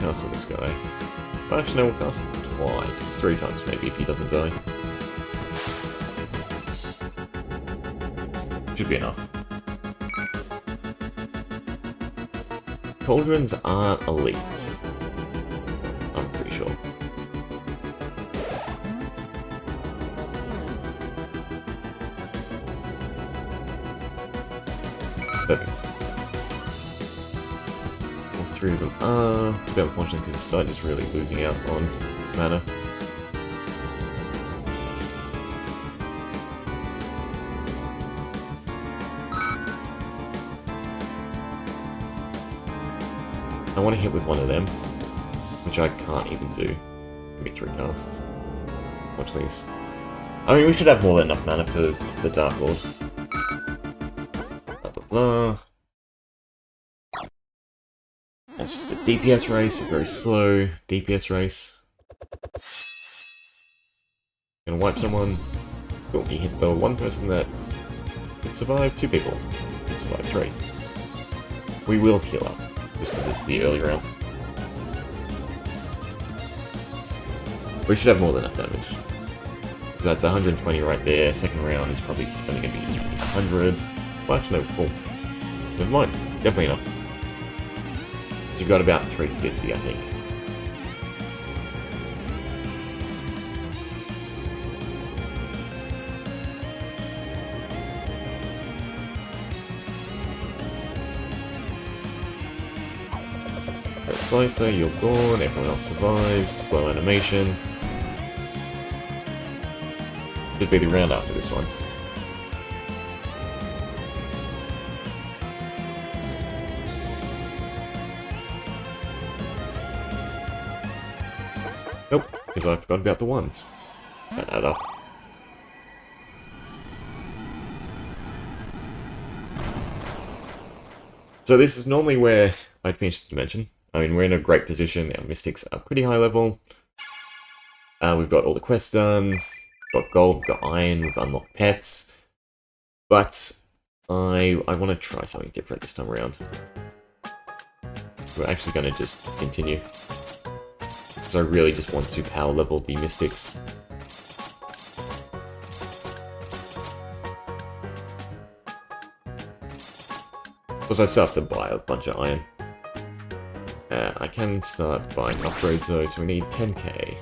Cast on this guy. Actually, no, we'll cast him twice. 3 times maybe if he doesn't die. Should be enough. Cauldrons aren't elite. I'm pretty sure. Perfect. All 3 of them are. It's a bit unfortunate because the side is really losing out on mana. I want to hit with one of them, which I can't even do. Give me 3 casts. Watch these. I mean, we should have more than enough mana for the Dark Lord. Blah blah blah. That's just a DPS race, a very slow DPS race. Gonna wipe someone. Cool, you hit the 1 person that can survive, 2 people can survive, 3. We will heal up. Just because it's the early round. We should have more than enough damage. So that's 120 right there. Second round is probably only going to be 100. Well, actually, no, cool. Never mind. Definitely enough. So you've got about 350, I think. Slicer, you're gone, everyone else survives, slow animation. Should be the round after this one. Nope, because I forgot about the ones. That add up. So this is normally where I'd finish the dimension. I mean, we're in a great position. Our mystics are pretty high level. We've got all the quests done. We've got gold, we've got iron, we've unlocked pets. But I want to try something different this time around. We're actually going to just continue. Because I really just want to power level the mystics. Because I still have to buy a bunch of iron. I can start buying upgrades though, so we need 10k.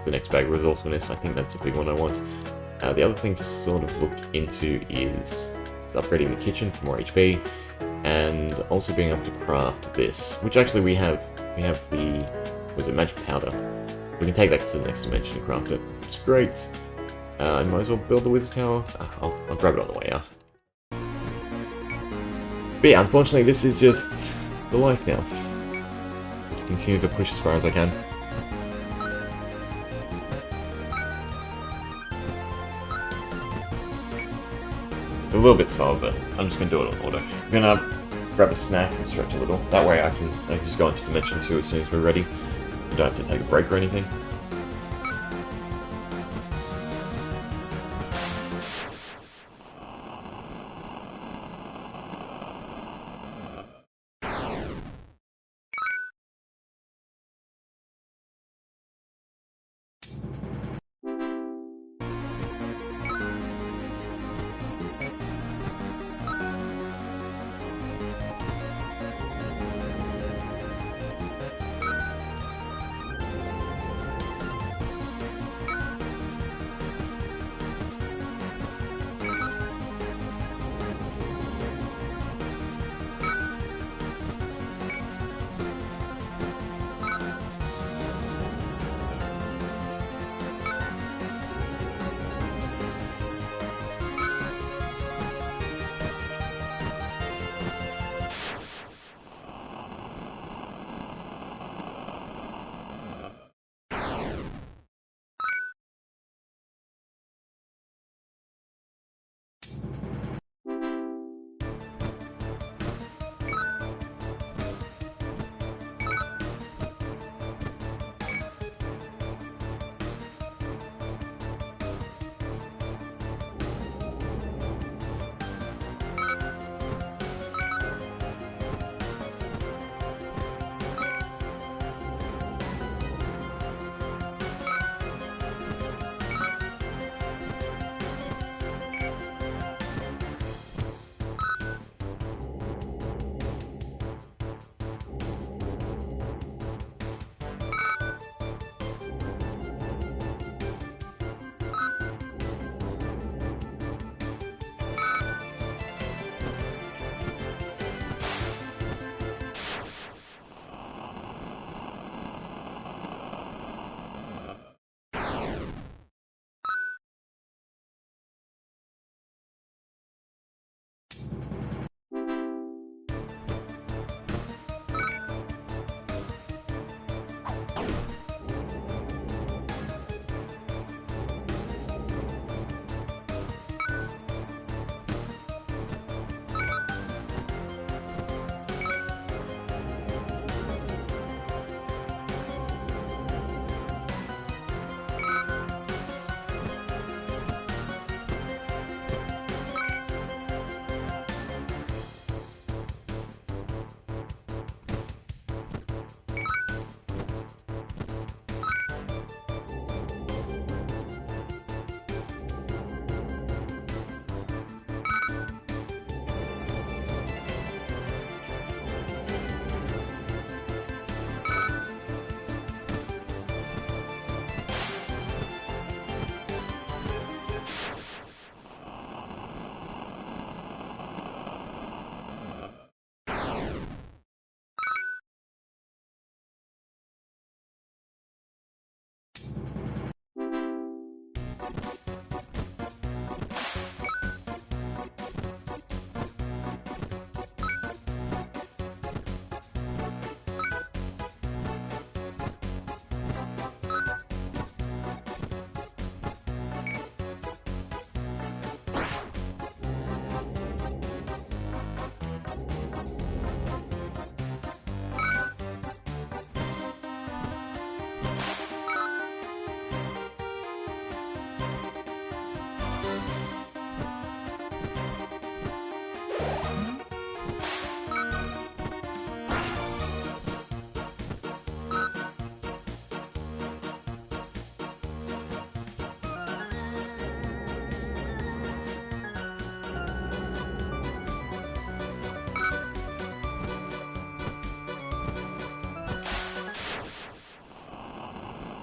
The next bag of resourcefulness, I think that's a big one I want. The other thing to sort of look into is upgrading the kitchen for more HP, and also being able to craft this, which actually we have the, was it magic powder? We can take that to the next dimension and craft it, which is great. I might as well build the wizard's tower. I'll grab it on the way out. But yeah, unfortunately this is just the life now. Just continue to push as far as I can. It's a little bit slow, but I'm just going to do it on order. I'm going to grab a snack and stretch a little. That way I can just go into Dimension 2 as soon as we're ready. We don't have to take a break or anything.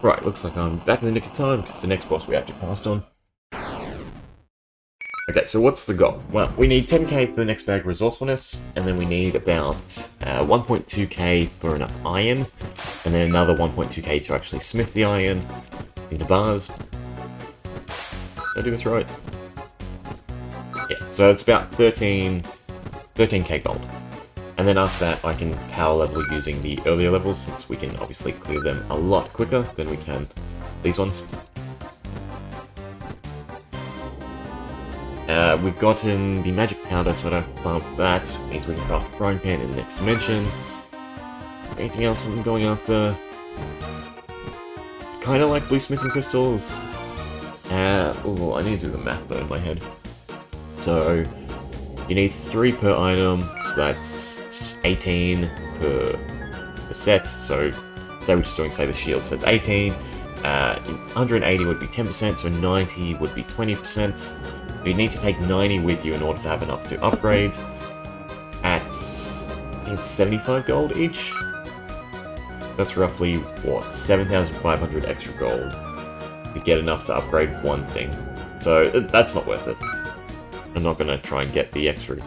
Right, looks like I'm back in the nick of time, because the next boss we have to cast on. Okay, so what's the goal? Well, we need 10k for the next bag of resourcefulness, and then we need about 1.2k for enough iron, and then another 1.2k to actually smith the iron into bars. Did I do this right? Yeah, so it's about 13k gold. And then after that, I can power level using the earlier levels, since we can obviously clear them a lot quicker than we can these ones. We've gotten the magic powder, so I don't have to farm for that. Means we can craft a frying pan in the next dimension. Anything else I'm going after? Kinda like blue smithing crystals. Oh, I need to do the math though in my head. So, you need 3 per item, so that's 18 per set. So, say we're just doing, say, the shield, so it's 18. 180 would be 10%, so 90 would be 20%. You need to take 90 with you in order to have enough to upgrade at, I think, 75 gold each. That's roughly, what, 7,500 extra gold to get enough to upgrade one thing. So that's not worth it. I'm not going to try and get the extra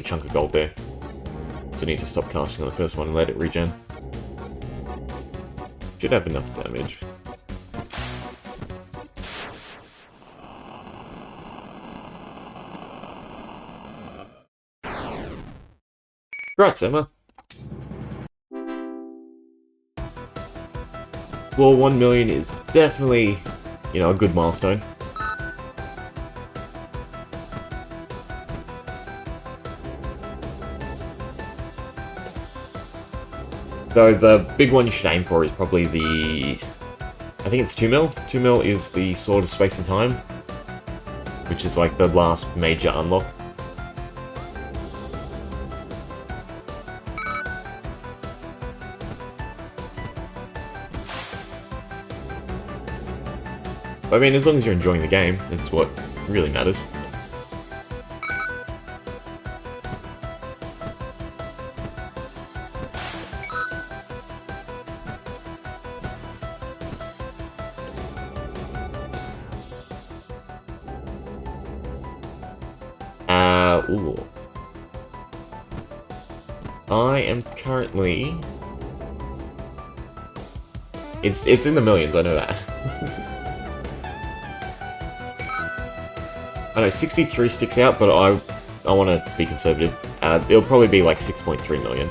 chunk of gold there. So I need to stop casting on the first one and let it regen. Should have enough damage. Right, Emma. Well, 1 million is definitely, you know, a good milestone. Though the big one you should aim for is probably the... I think it's 2 mil. 2 mil is the Sword of Space and Time, which is like the last major unlock. I mean, as long as you're enjoying the game, it's what really matters. Ooh. I am currently... It's in the millions, I know that. I know 63 sticks out, but I want to be conservative. It'll probably be like 6.3 million.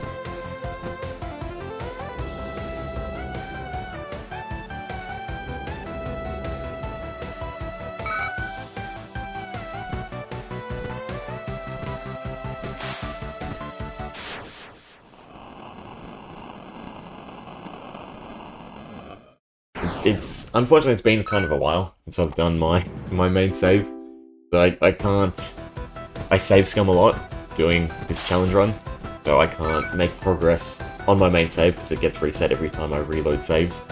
It's unfortunately it's been kind of a while since I've done my main save. So I can't... I save scum a lot doing this challenge run, so I can't make progress on my main save because it gets reset every time I reload saves.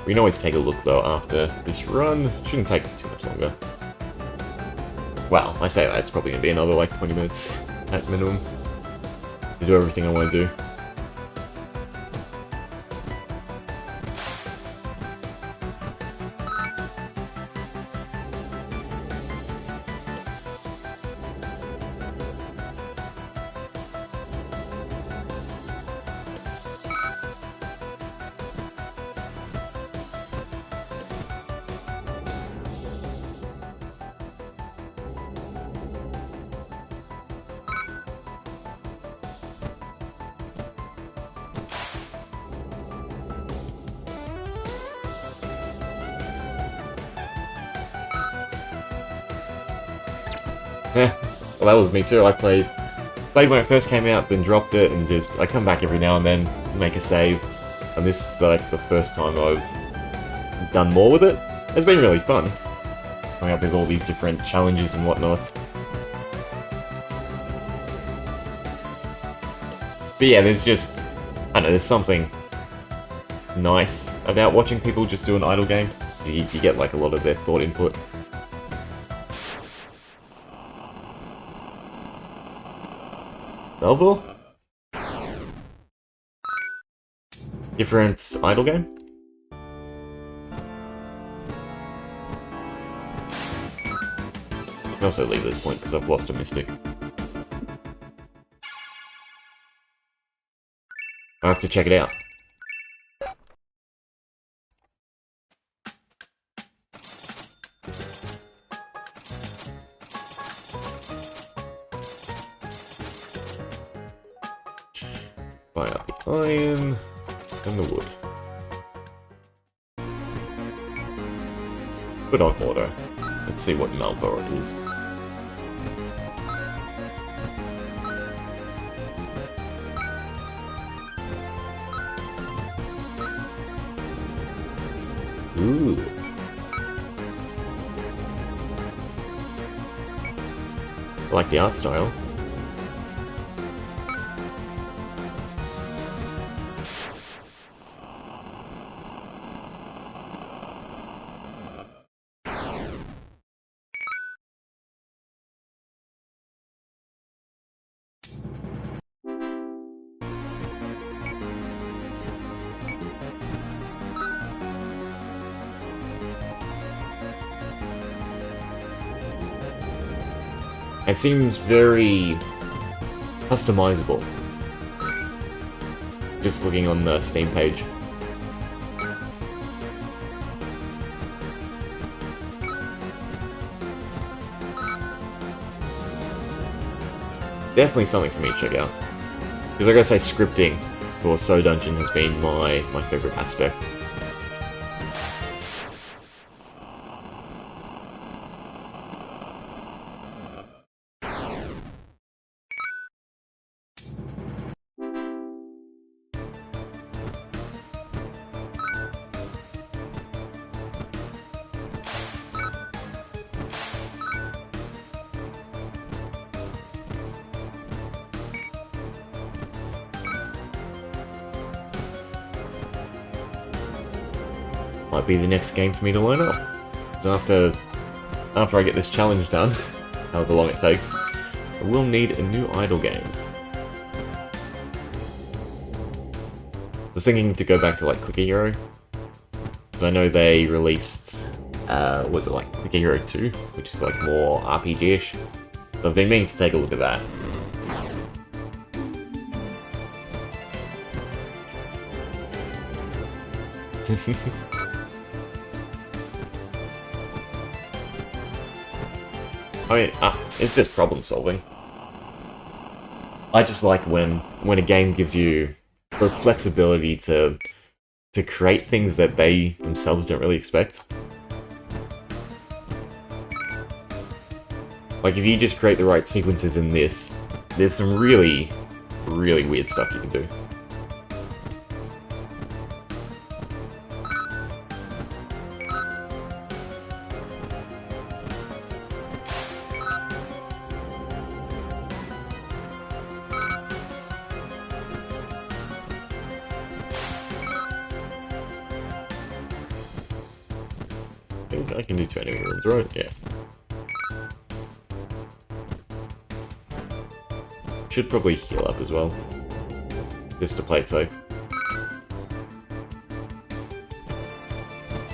We can always take a look though after this run. Shouldn't take too much longer. Well, I say that, it's probably going to be another like 20 minutes at minimum to do everything I want to do. Yeah, well that was me too. I played when it first came out, then dropped it, and just I come back every now and then, make a save, and this is like the first time I've done more with it. It's been really fun, coming up with all these different challenges and whatnot. But yeah, there's just, I don't know, there's something nice about watching people just do an idle game. You get like a lot of their thought input. Melville? Different idle game? I can also leave this point because I've lost a mystic. I have to check it out. Buy up the iron and the wood. Put on auto. Let's see what Malboro is. Ooh. I like the art style. It seems very customizable. Just looking on the Steam page. Definitely something for me to check out. Because like I say, scripting for So Dungeon has been my favourite aspect. Might be the next game for me to learn up. So after I get this challenge done, however long it takes, I will need a new idle game. I was thinking to go back to like Clicker Hero, because I know they released, was it like Clicker Hero 2, which is like more RPG-ish. So I've been meaning to take a look at that. I mean, it's just problem solving. I just like when a game gives you the flexibility to create things that they themselves don't really expect. Like if you just create the right sequences in this, there's some really, really weird stuff you can do. I think I can do 2 enemy rooms, right? Yeah. Should probably heal up as well. Just to play it safe.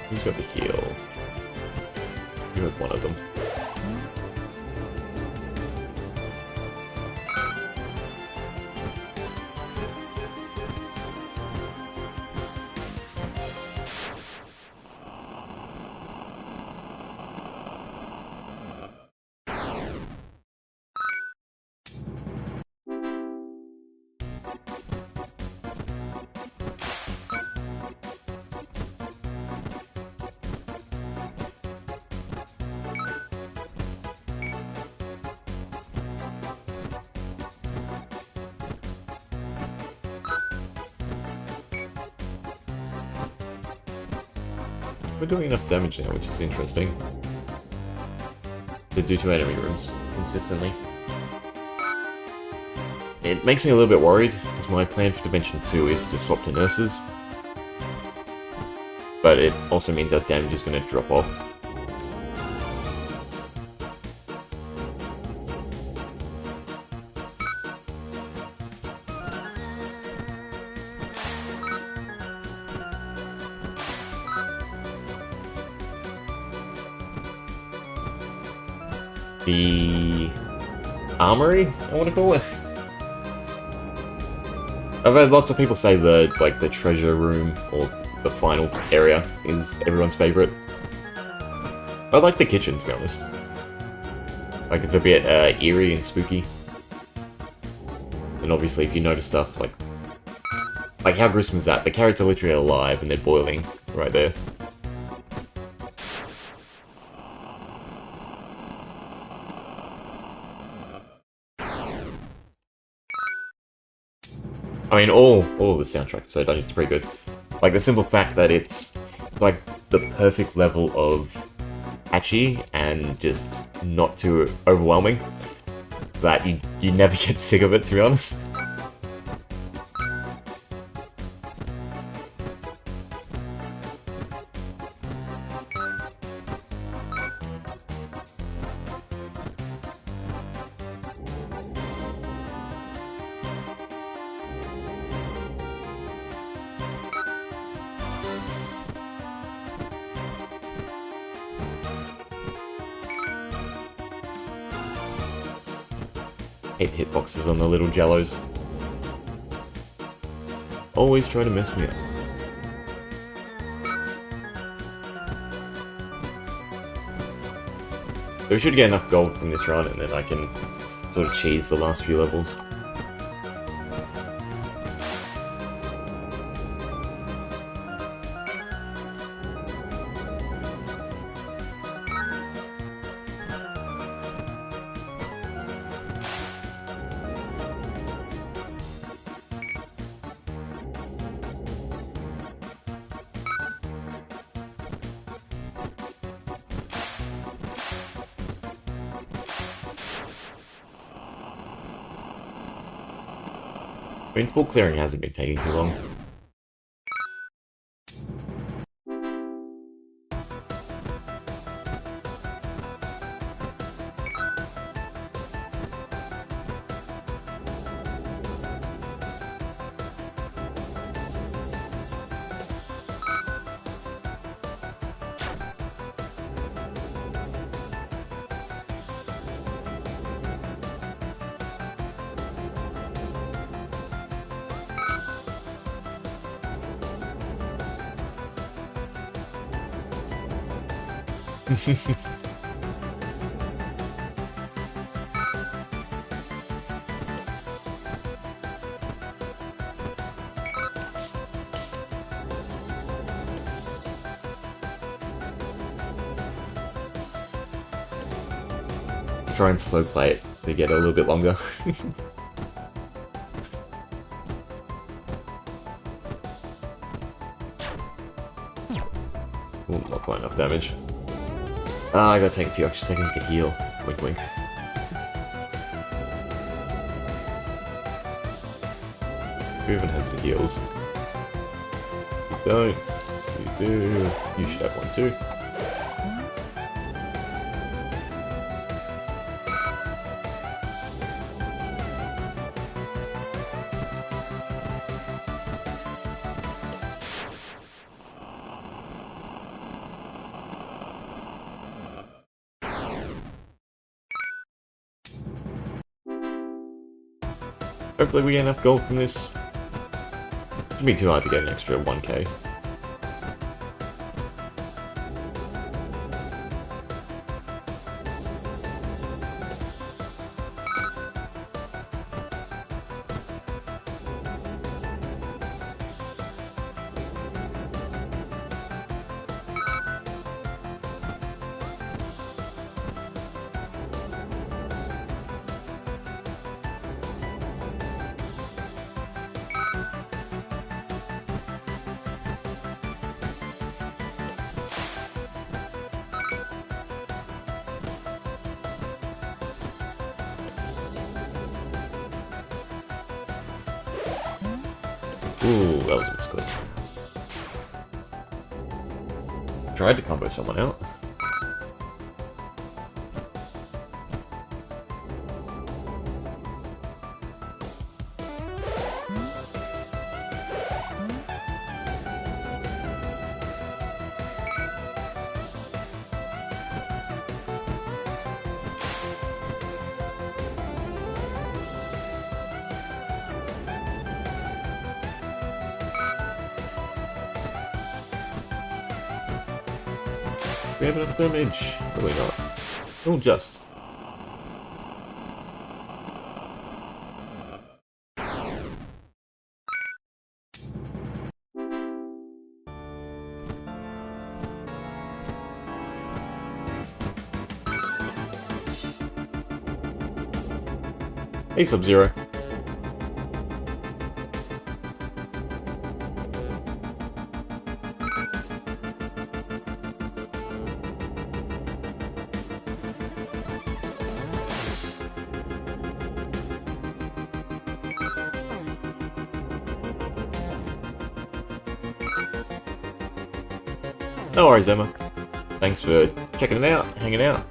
Who's got the heal? You have one of them. We're doing enough damage now, which is interesting. To do 2 enemy rooms consistently. It makes me a little bit worried, because my plan for Dimension 2 is to swap to nurses. But it also means that damage is going to drop off. The armory, I want to call it. I've heard lots of people say the treasure room or the final area is everyone's favorite. I like the kitchen, to be honest. Like it's a bit eerie and spooky. And obviously, if you notice stuff like how gruesome is that? The carrots are literally alive and they're boiling right there. I mean, all of the soundtrack so Dungeons is pretty good. Like, the simple fact that it's, like, the perfect level of catchy and just not too overwhelming, that you never get sick of it, to be honest. Hate hitboxes on the little jellos. Always try to mess me up. So we should get enough gold from this run, and then I can sort of cheese the last few levels. I mean, full clearing hasn't been taking too long. Try and slow play it to get a little bit longer. Ooh, not quite enough damage. I gotta take a few extra seconds to heal. Wink wink. Who even has the heals? You don't. You do. You should have one too. Hopefully we get enough gold from this. Shouldn't be too hard to get an extra 1k. Ooh, that was a misclick. Tried to combo someone out. We have enough damage. Probably not. Oh, just. Hey, Sub-Zero. No worries, Emma. Thanks for checking it out, hanging out.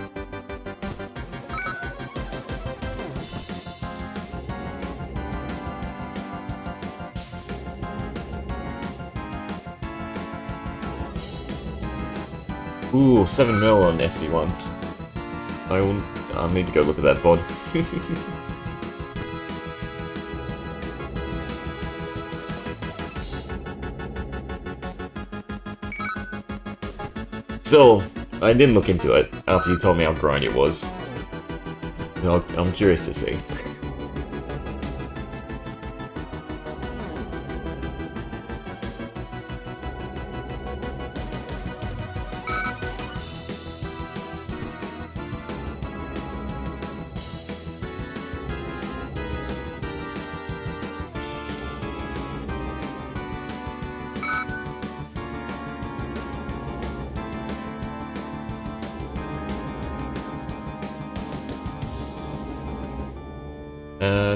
Ooh, 7 mil on SD1. I'll need to go look at that bod. Still, I didn't look into it after you told me how grind it was. I'm curious to see.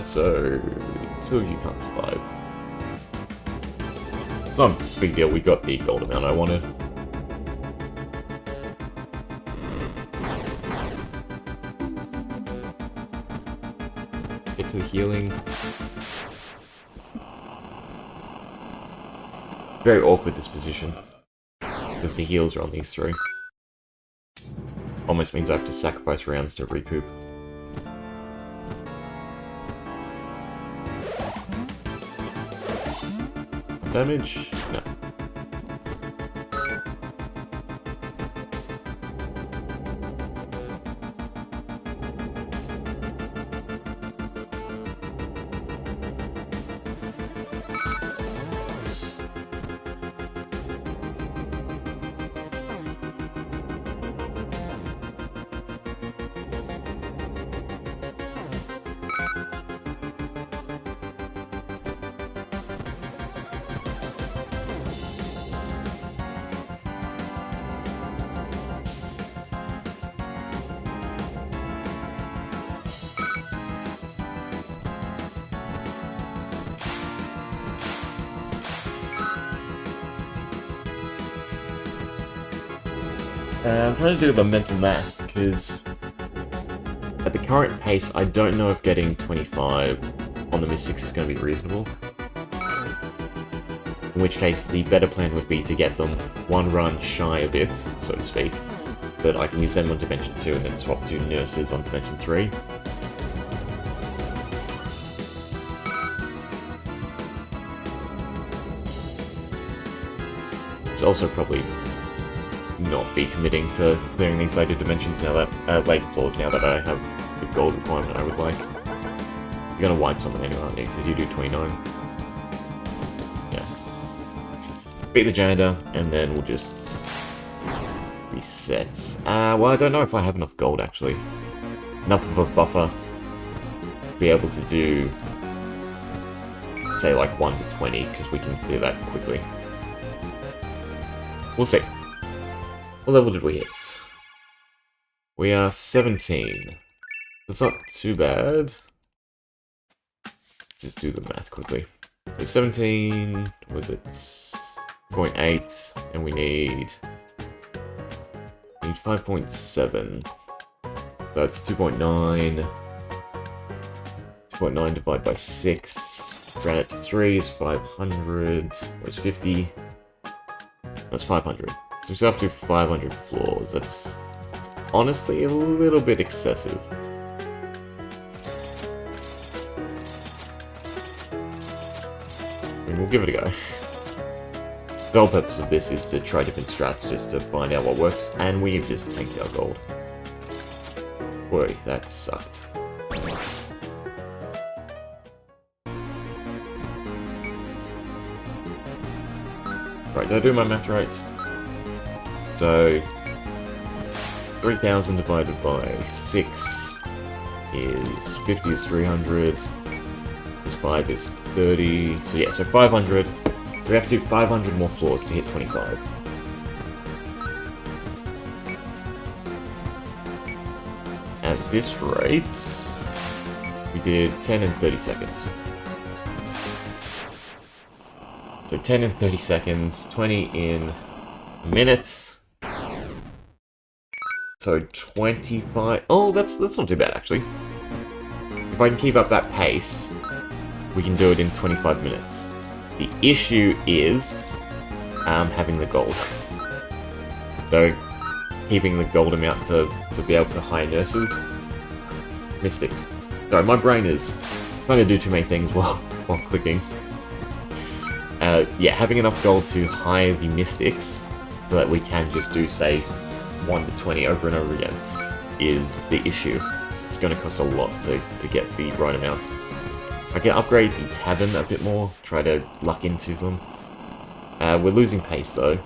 So 2 of you can't survive. It's not a big deal, we got the gold amount I wanted. Get to the healing. Very awkward this position. Because the heals are on these 3. Almost means I have to sacrifice rounds to recoup. Damage? No. I'm trying to do the mental math, because at the current pace, I don't know if getting 25 on the Mystics is going to be reasonable. In which case, the better plan would be to get them 1 run shy of it, so to speak, that I can use them on Dimension 2 and then swap to Nurses on Dimension 3. Which also probably not be committing to clearing these later dimensions now that later floors now that I have the gold requirement I would like. You're gonna wipe someone anyway, aren't you? Because you do 29. Yeah. Beat the janitor, and then we'll just reset. Well, I don't know if I have enough gold actually. Enough of a buffer to be able to do, say, like 1 to 20, because we can clear that quickly. We'll see. What level did we hit? We are 17. That's not too bad. Just do the math quickly. So 17, was it 0.8, and we need 5.7. That's 2.9. 2.9 divided by 6. Round it to 3 is 500. What's 50? That's 500. So we still have to do 500 floors. That's honestly a little bit excessive. I mean, we'll give it a go. The whole purpose of this is to try different strats just to find out what works, and we've just tanked our gold. Boy, that sucked. Right, did I do my math right? So, 3,000 divided by 6 is 50 is 300, plus 5 is 30, so yeah, so 500. We have to do 500 more floors to hit 25. At this rate, we did 10 in 30 seconds. So 10 in 30 seconds, 20 in minutes. So 25... Oh, that's not too bad, actually. If I can keep up that pace, we can do it in 25 minutes. The issue is having the gold. So, keeping the gold amount to be able to hire nurses. Mystics. Sorry, my brain is trying to do too many things while clicking. Yeah, having enough gold to hire the mystics so that we can just do, say, 1 to 20 over and over again is the issue. It's going to cost a lot to get the right amount. I can upgrade the tavern a bit more, try to luck into them. We're losing pace though.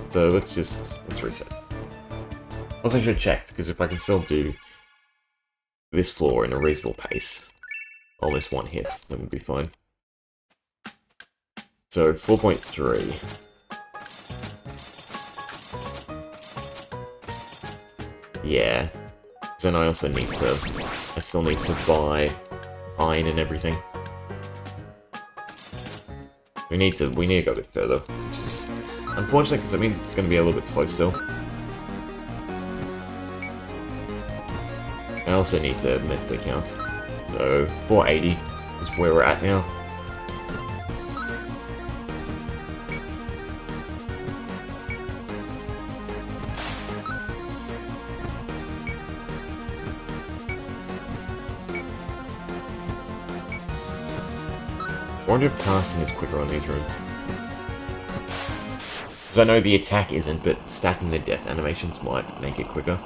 So let's reset. Also, I should have checked, because if I can still do this floor in a reasonable pace, almost 1 hit, then we'll be fine. So 4.3. Yeah. Then I also need to... I still need to buy iron and everything. We need to go a bit further. Which is unfortunate, because it means it's going to be a little bit slow still. I also need to mentally count. So 480 is where we're at now. I wonder if casting is quicker on these rooms. Because I know the attack isn't, but stacking the death animations might make it quicker.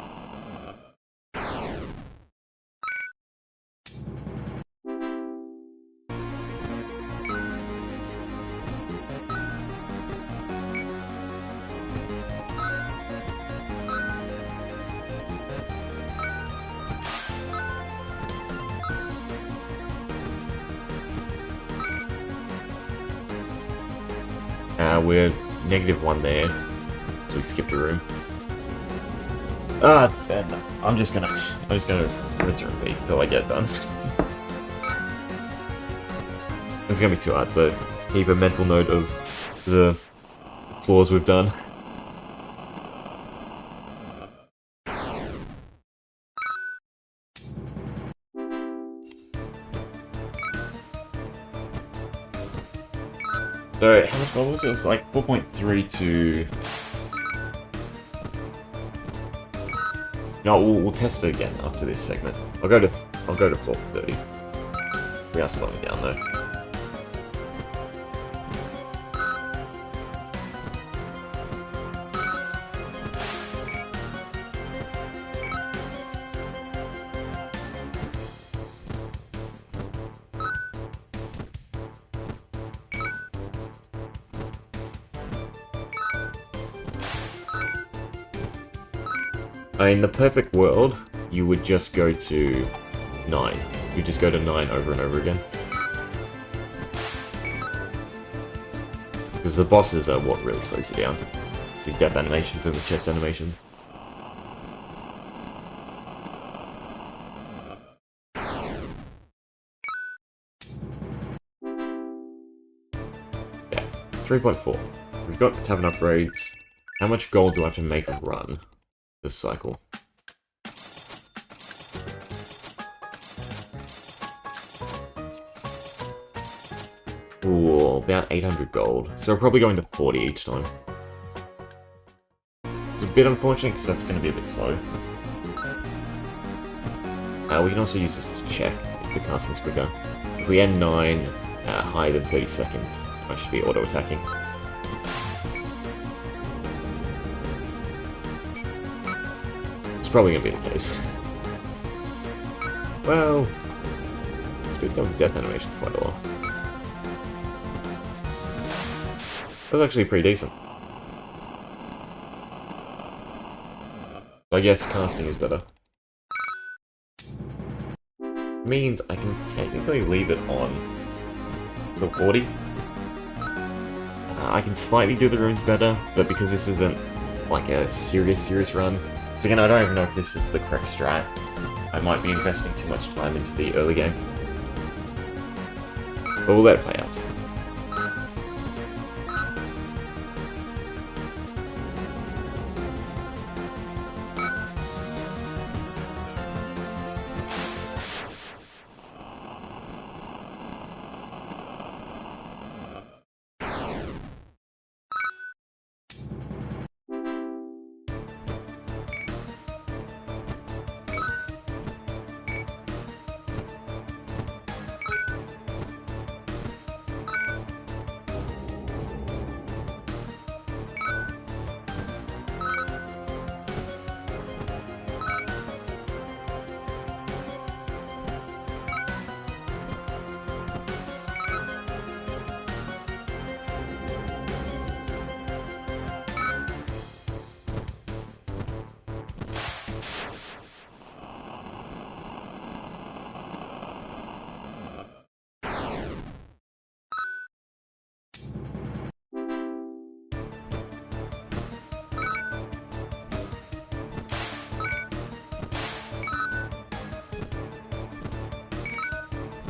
We're -1 there, so we skipped a room. I'm just gonna rinse and repeat until I get done. It's gonna be too hard to keep a mental note of the floors we've done. So, how much gold was it? It was like 4.3 to... No, we'll test it again after this segment. I'll go to floor 30. We are slowing down though. In the perfect world, you would just go to 9. You just go to 9 over and over again. Because the bosses are what really slows you down. It's the death animations and the chest animations. Yeah, 3.4. We've got tavern upgrades. How much gold do I have to make a run this cycle? Ooh, about 800 gold. So we're probably going to 40 each time. It's a bit unfortunate because that's going to be a bit slow. We can also use this to check if the casting's quicker. If we end 9 higher than 30 seconds, I should be auto-attacking. Probably gonna be the case. Well, it's been going with death animations quite a while. That was actually pretty decent. I guess casting is better. Means I can technically leave it on till 40. I can slightly do the runes better, but because this isn't like a serious run. So again, I don't even know if this is the correct strat. I might be investing too much time into the early game. But we'll let it play out.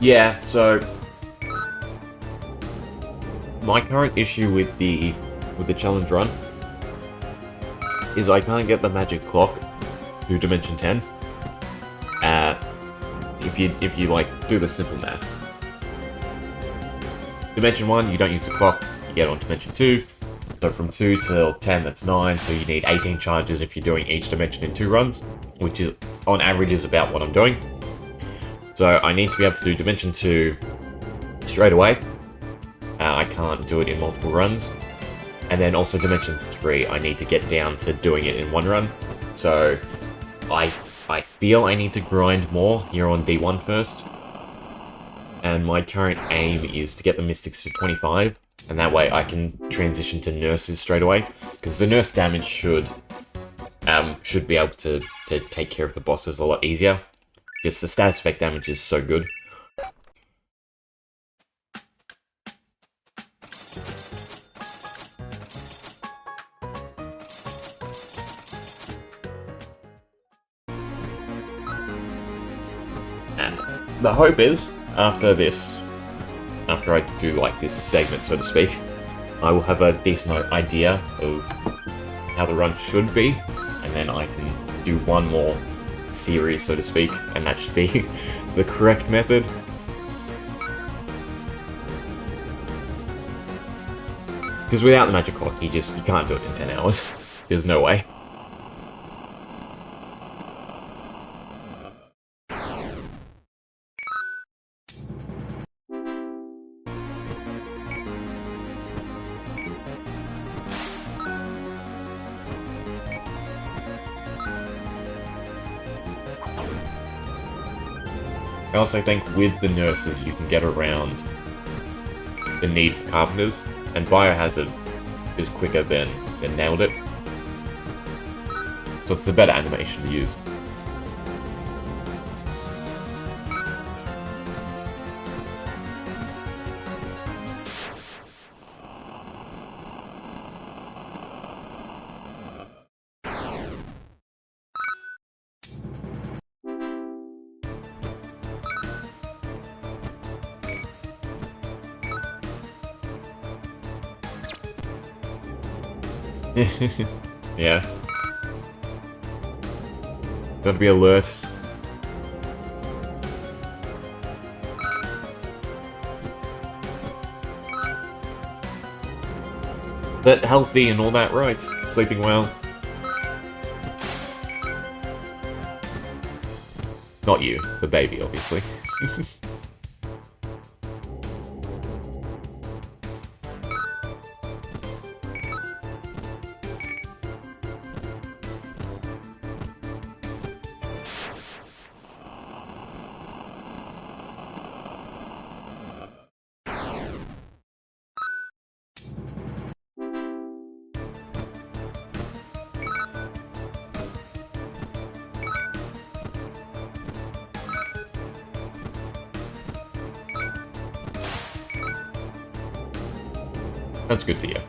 Yeah, so my current issue with the challenge run is I can't get the magic clock to Dimension 10. If you like do the simple math. Dimension 1, you don't use the clock, you get on Dimension 2. So from 2 till 10, that's 9, so you need 18 charges if you're doing each dimension in 2 runs, which is, on average, is about what I'm doing. So I need to be able to do Dimension 2 straight away. I can't do it in multiple runs. And then also Dimension 3, I need to get down to doing it in 1 run. So I feel I need to grind more here on D1 first. And my current aim is to get the Mystics to 25, and that way I can transition to Nurses straight away, because the Nurse damage should be able to take care of the bosses a lot easier. Just the status effect damage is so good. And the hope is, after I do like this segment, so to speak, I will have a decent idea of how the run should be, and then I can do one more series, so to speak, and that should be the correct method. Because without the magic clock, you can't do it in 10 hours. There's no way. I also think with the Nurses you can get around the need for Carpenters, and Biohazard is quicker than Nailed It. So it's a better animation to use. Yeah. Gotta be alert. But healthy and all that, right? Sleeping well. Not you, the baby, obviously. That's good to hear.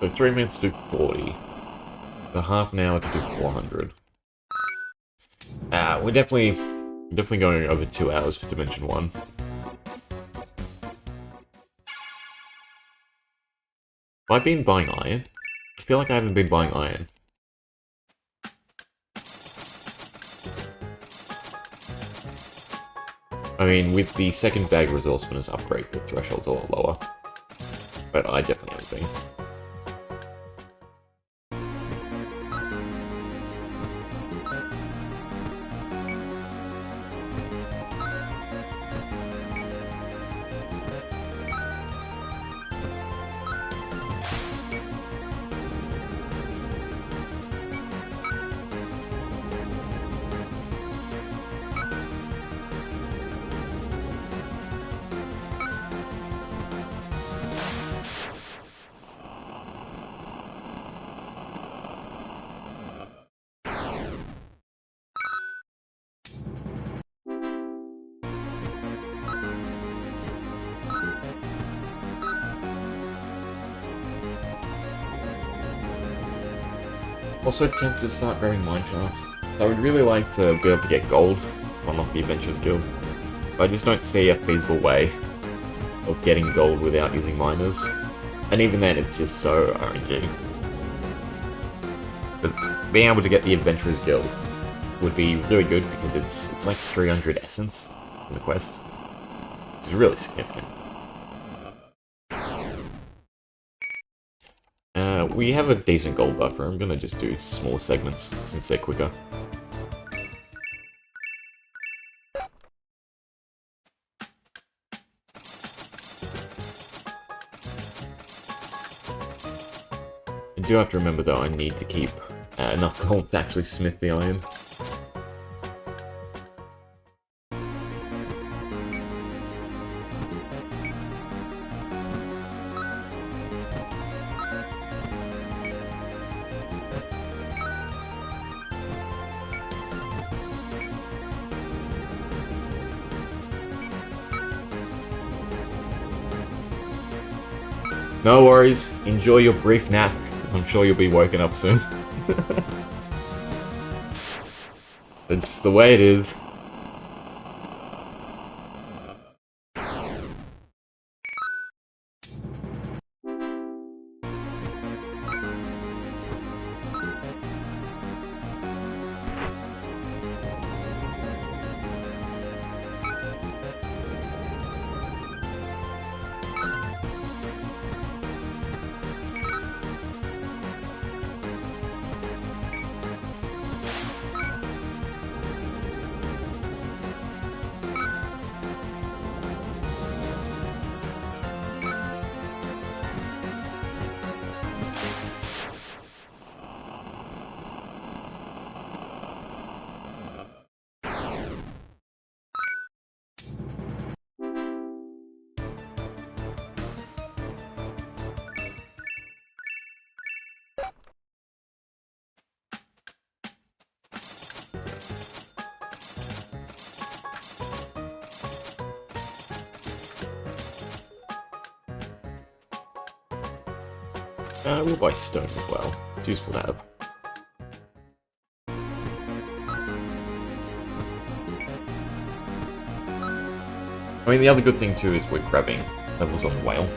So 3 minutes to do 40. So half an hour to do 400. We're definitely going over 2 hours for Dimension 1. Have I been buying iron? I feel like I haven't been buying iron. I mean, with the second bag resourcefulness upgrade, the threshold's a lot lower. But I definitely haven't been. Also tempted to start grabbing mineshafts. I would really like to be able to get gold on the Adventurers Guild. But I just don't see a feasible way of getting gold without using miners. And even then, it's just so RNG. But being able to get the Adventurers Guild would be really good because it's like 300 essence in the quest, which is really significant. We have a decent gold buffer. I'm gonna just do smaller segments since they're quicker. I do have to remember though, I need to keep enough gold to actually smith the iron. No worries, enjoy your brief nap. I'm sure you'll be woken up soon. It's the way it is. We'll buy stone as well. It's useful to have. I mean, the other good thing too is we're grabbing levels on whale.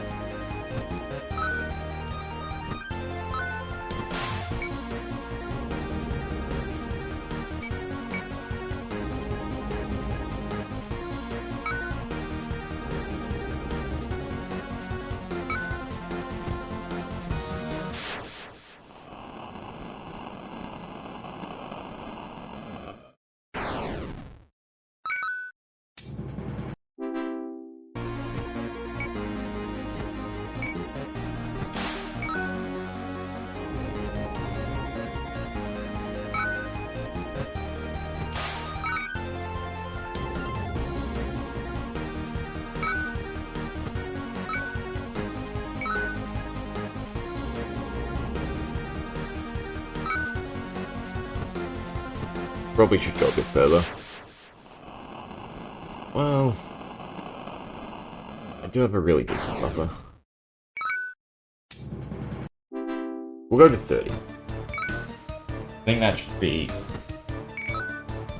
Probably should go a bit further. Well, I do have a really decent buffer. We'll go to 30. I think that should be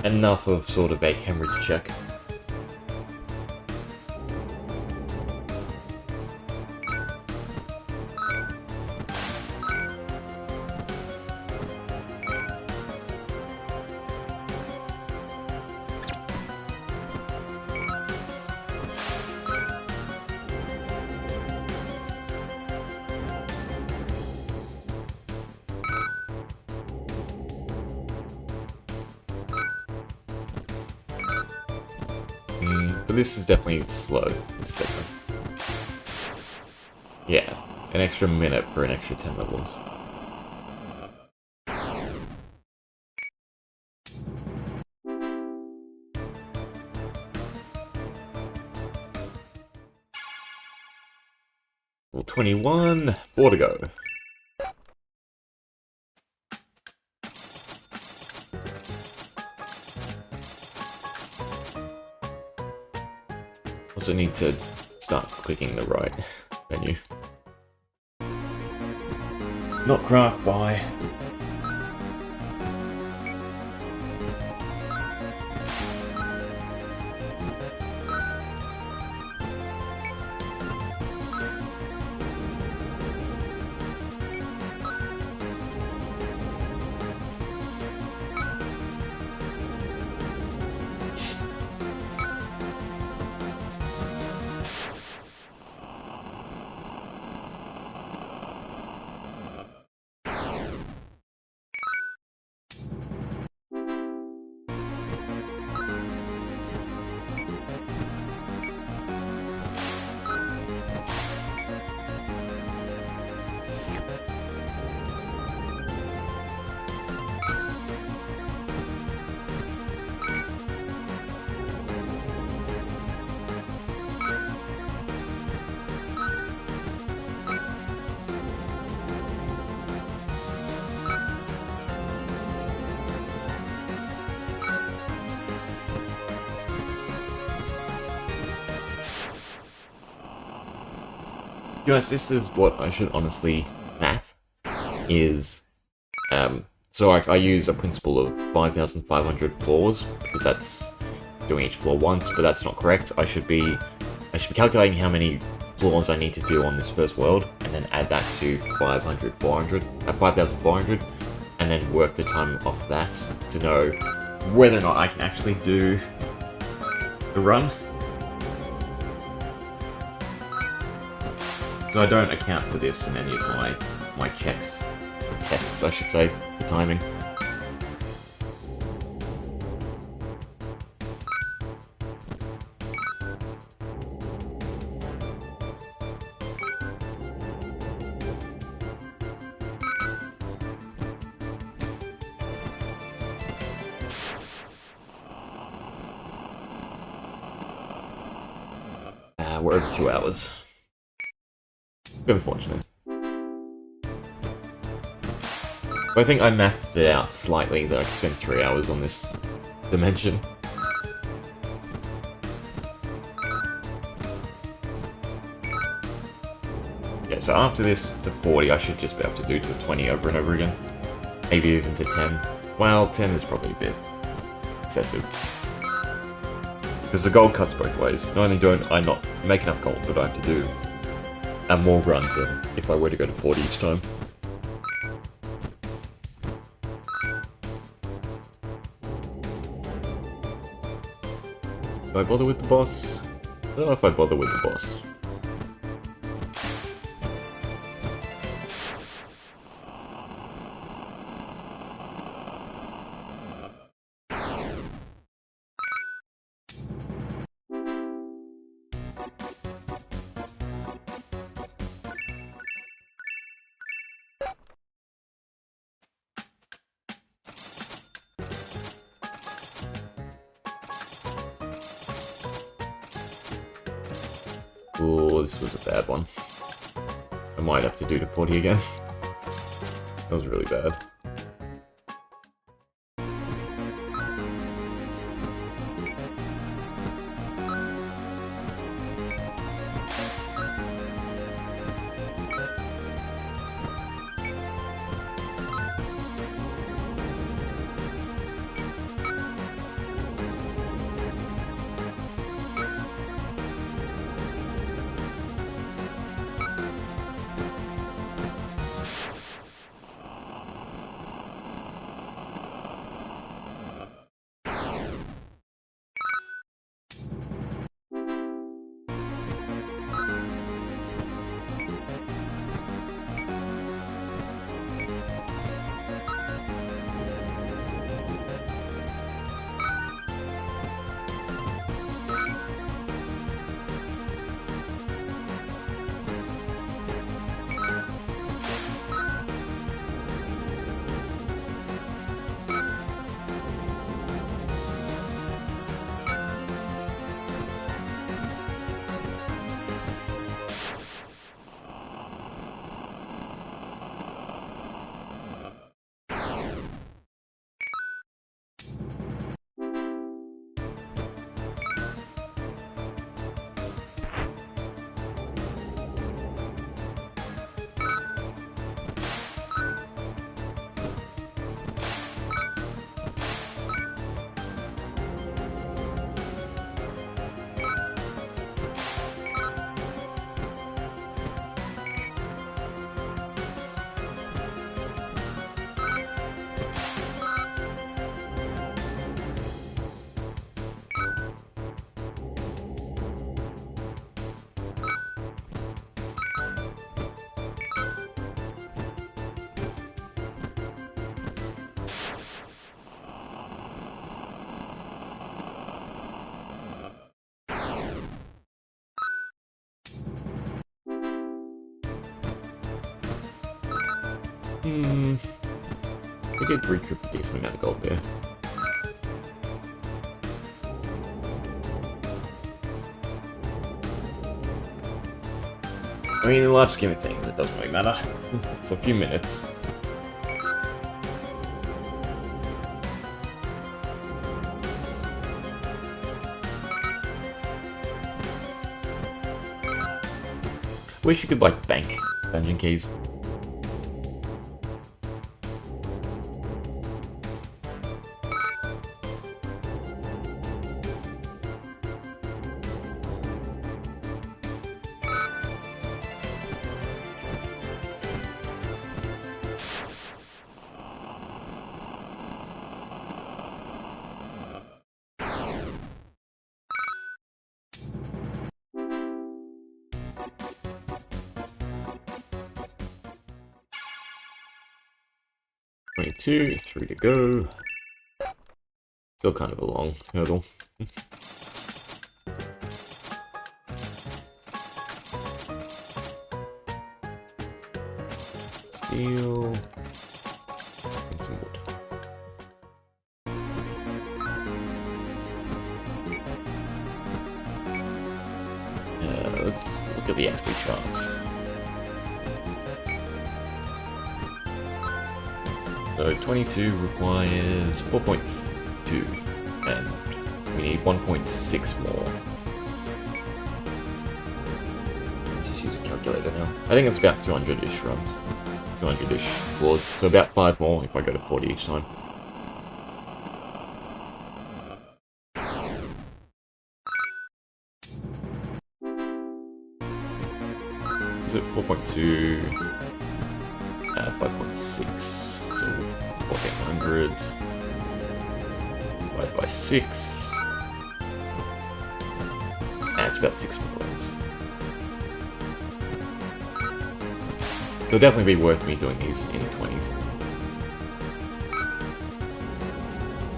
enough of sort of a hemorrhage check. But this is definitely slow, this segment. Yeah, an extra minute for an extra 10 levels. Well, 21, 4 to go. Also need to start clicking the right menu. Not craft buy. be honest, this is what I should honestly math is. So I use a principle of 5,500 floors because that's doing each floor once, but that's not correct. I should be calculating how many floors I need to do on this first world, and then add that to 5,400, and then work the time off that to know whether or not I can actually do the run. So I don't account for this in any of my checks, or tests I should say, for timing. We're over 2 hours. Bit unfortunate. But I think I mathed it out slightly that I could spend 3 hours on this dimension. Yeah, so after this to 40, I should just be able to do to 20 over and over again. Maybe even to 10. Well, 10 is probably a bit excessive. Because the gold cuts both ways. Not only do I not make enough gold, but I have to do more runs than if I were to go to 40 each time. Do I bother with the boss? I don't know if I bother with the boss. Ooh, this was a bad one. I might have to do the 40 again. That was really bad. We did recoup a decent amount of gold there. I mean, in the large scheme of things, it doesn't really matter. It's a few minutes. Wish you could, like, bank dungeon keys. Two, 3 to go. Still kind of a long hurdle. Steel. And some wood. Let's look at the XP charts. So 22 requires 4.2, and we need 1.6 more. Just use a calculator now. I think it's about 200-ish runs. 200-ish floors. So about 5 more if I go to 40 each time. Is it 4.2? 5.6. So 1400 divided by 6. And it's about 6 more runs. It'll definitely be worth me doing these in 20s.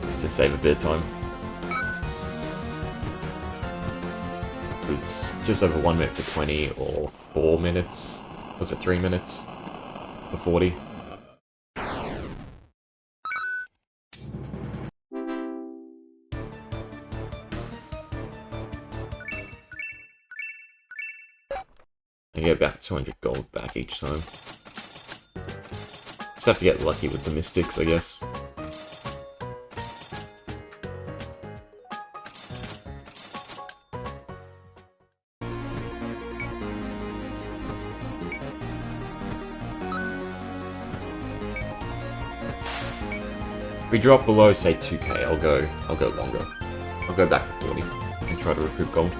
Just to save a bit of time. It's just over 1 minute for 20 or 4 minutes. Was it 3 minutes for 40? I get about 200 gold back each time. Just have to get lucky with the mystics, I guess. If we drop below, say 2k, I'll go longer. I'll go back to 40 and try to recoup gold.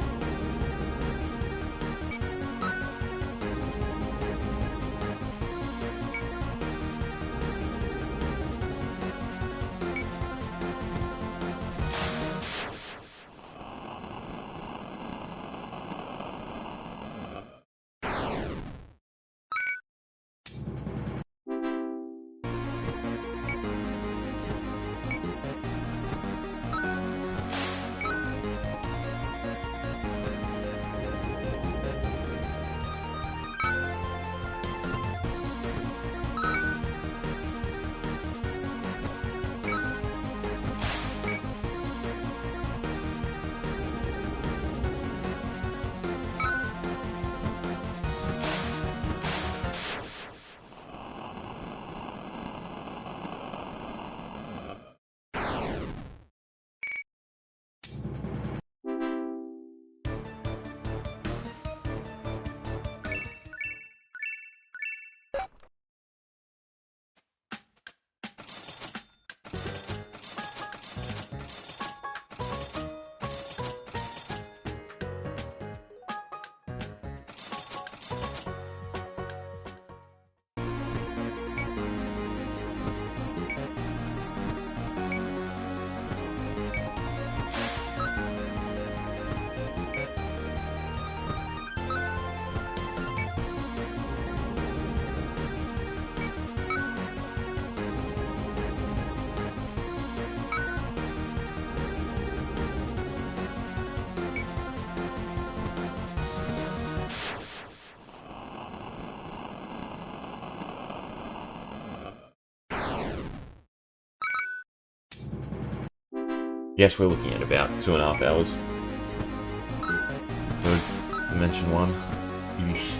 Yes, we're looking at about 2.5 hours. For Dimension 1. Yeesh.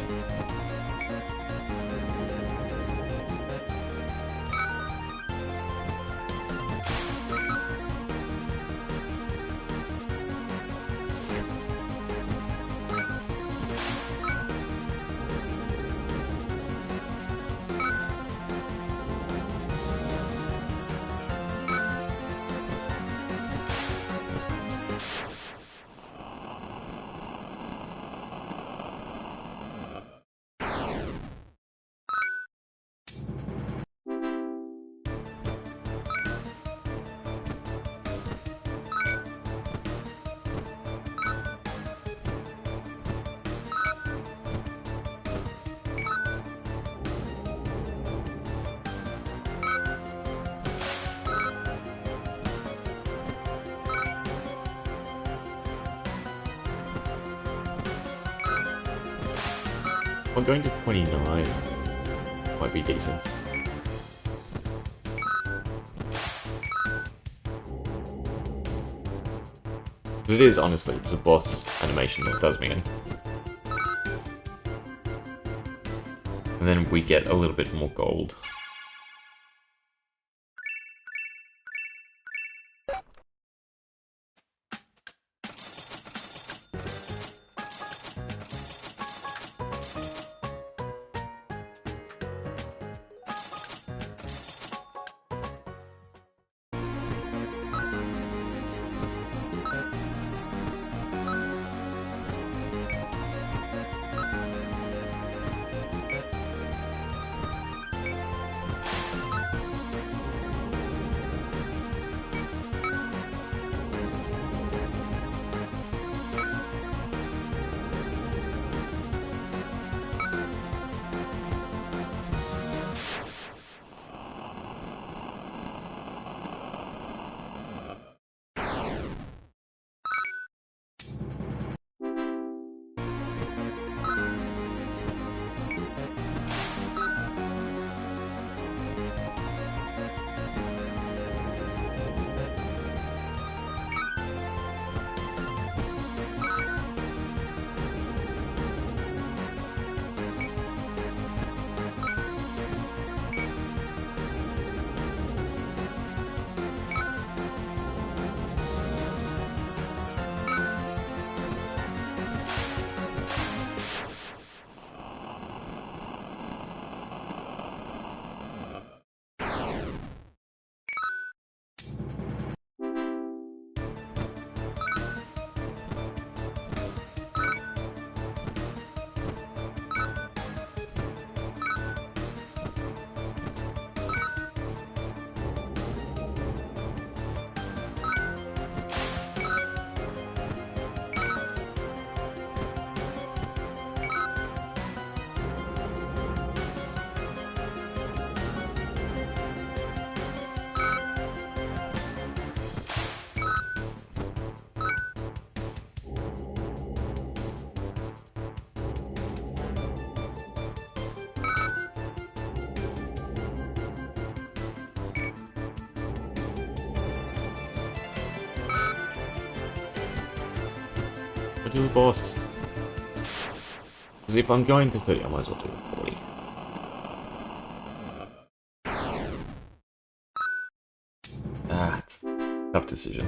I'm going to 29, might be decent. It is, honestly, it's a boss animation that does me in. And then we get a little bit more gold. I'll do the boss. Because if I'm going to 30, I might as well do 40. It's a tough decision.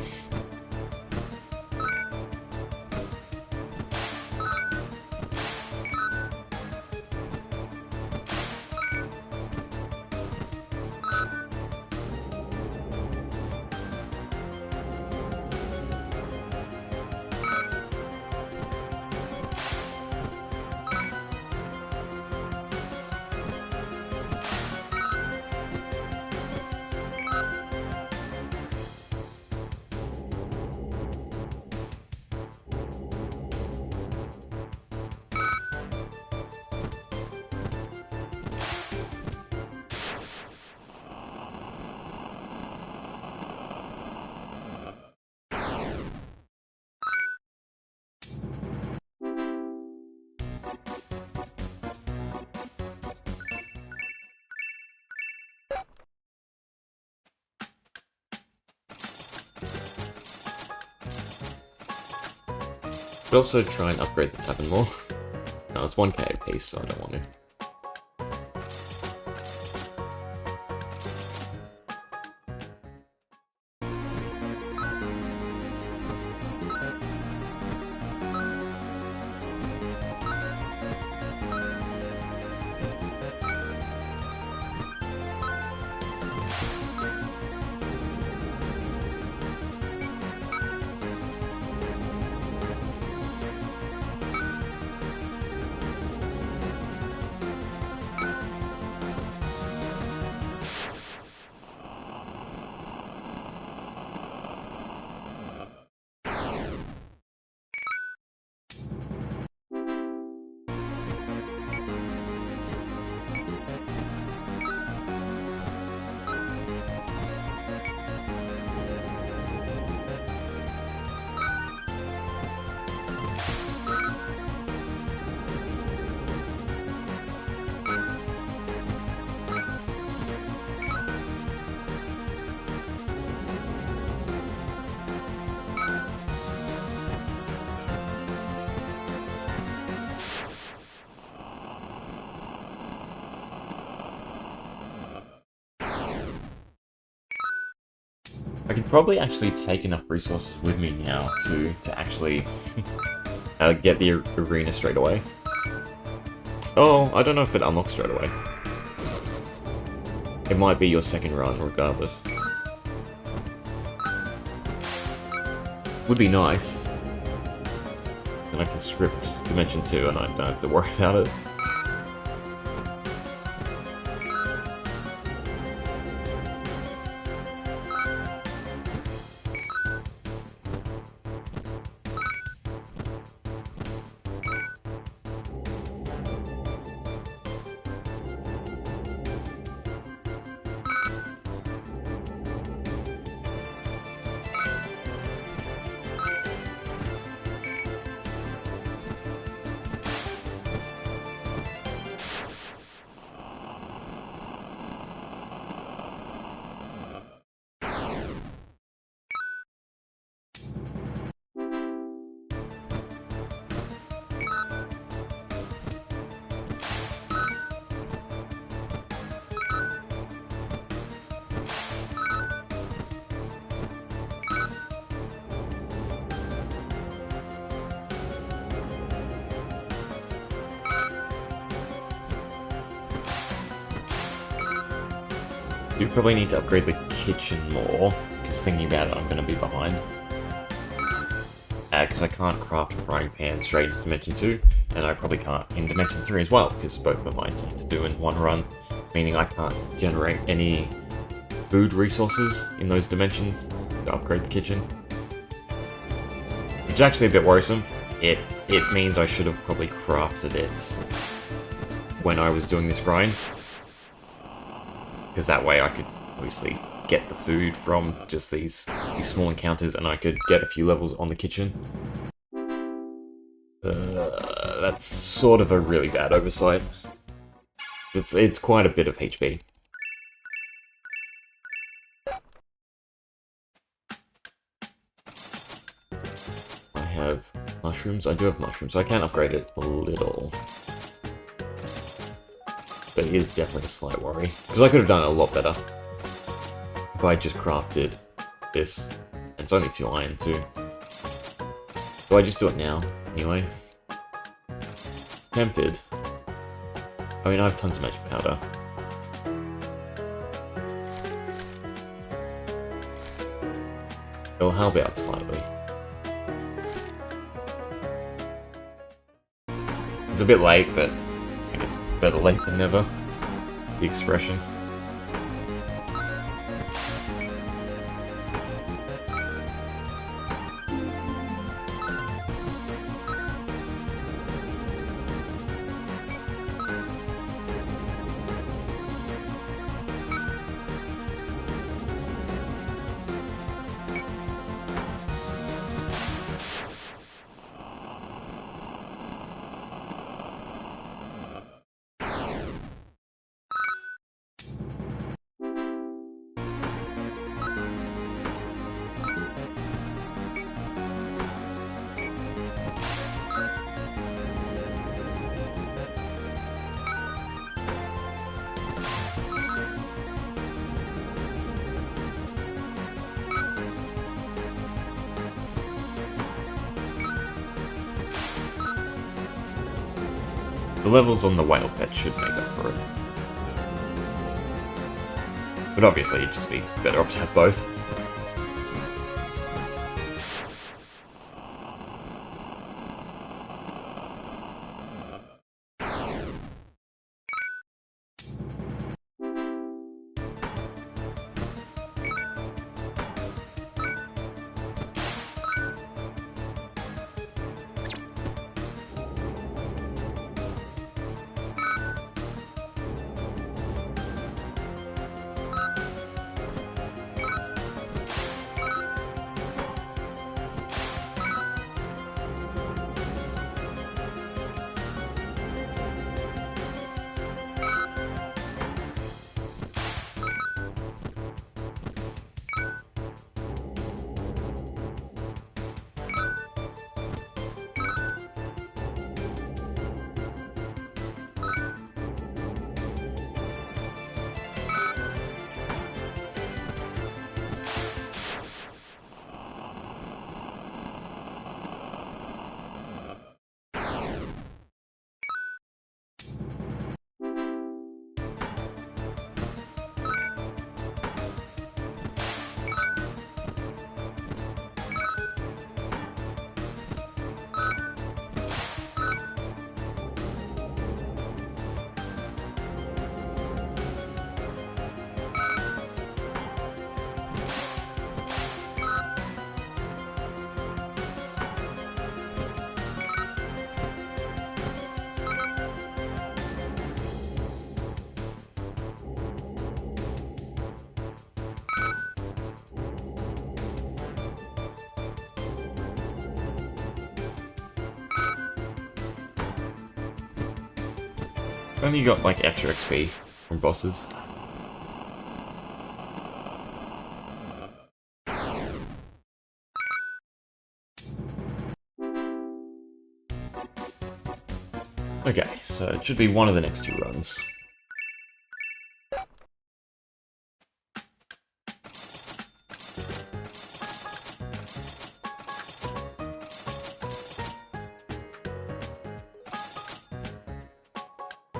But also try and upgrade the tavern more. No, it's 1k a piece, so I don't want to. I could probably actually take enough resources with me now to actually get the arena straight away. Oh, I don't know if it unlocks straight away. It might be your second run, regardless. Would be nice. Then I can script Dimension 2 and I don't have to worry about it. You probably need to upgrade the kitchen more, because thinking about it, I'm going to be behind. Because I can't craft a frying pan straight into Dimension 2, and I probably can't in Dimension 3 as well, because both of them I intend to do in one run, meaning I can't generate any food resources in those dimensions to upgrade the kitchen. Which is actually a bit worrisome. It means I should have probably crafted it when I was doing this grind. Because that way I could obviously get the food from just these small encounters and I could get a few levels on the kitchen. That's sort of a really bad oversight. It's quite a bit of HP. I have mushrooms. I do have mushrooms, so I can upgrade it a little. But it is definitely a slight worry. Because I could have done it a lot better if I just crafted this. And it's only 2 iron too. So I just do it now, anyway. Tempted. I mean, I have tons of magic powder. Well, how about slightly? It's a bit late, but I guess better late than never. The expression. The levels on the whale pet should make up for it. But obviously it'd just be better off to have both. Only got like extra XP from bosses. Okay, so it should be one of the next 2 runs.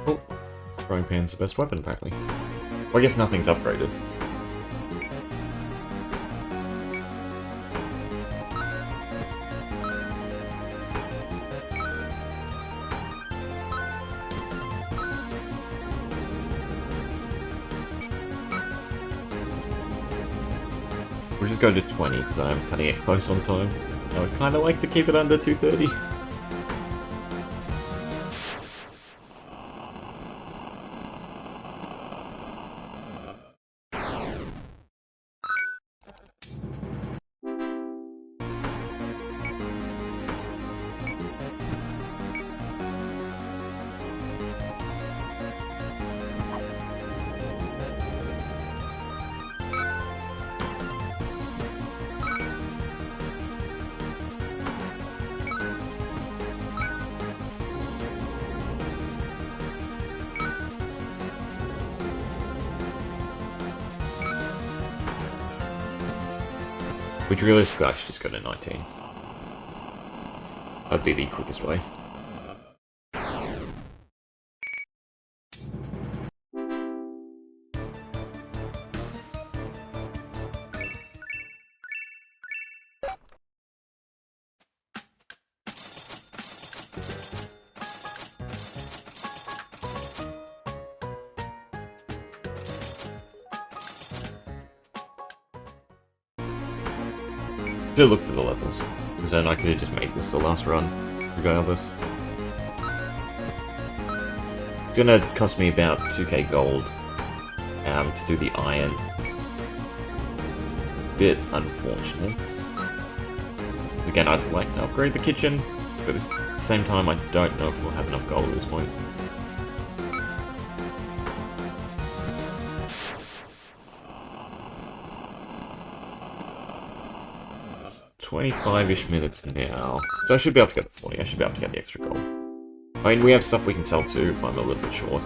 Oh, frying pan's the best weapon, apparently. Well, I guess nothing's upgraded. We'll just go to 20 because I'm cutting it close on time. I would kind of like to keep it under 230. Which realistically I should just go to 19. That'd be the quickest way. Should have looked at the levels, because then I could have just made this the last run, regardless. It's gonna cost me about 2k gold to do the iron. Bit unfortunate. Again, I'd like to upgrade the kitchen, but at the same time I don't know if we'll have enough gold at this point. 25-ish minutes now. So I should be able to get the 40. I should be able to get the extra gold. I mean, we have stuff we can sell too if I'm a little bit short.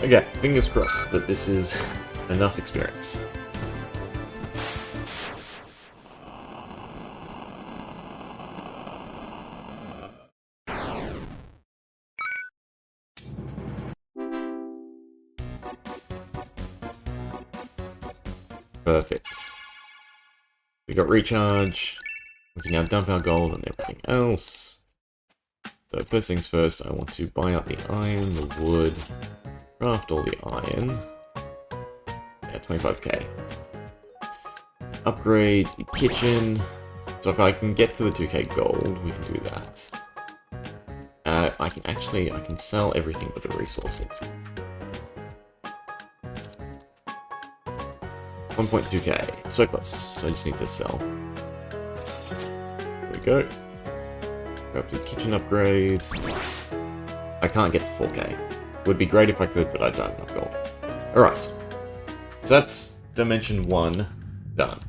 Okay, fingers crossed that this is enough experience. Perfect. We got recharge. We can now dump our gold and everything else. So first things first, I want to buy up the iron, the wood, craft all the iron. Yeah, 25k. Upgrade the kitchen. So if I can get to the 2k gold, we can do that. I can sell everything but the resources. 1.2k, so close, so I just need to sell. There we go. Grab the kitchen upgrades. I can't get to 4k. Would be great if I could, but I don't have gold. Alright. So that's dimension 1 done.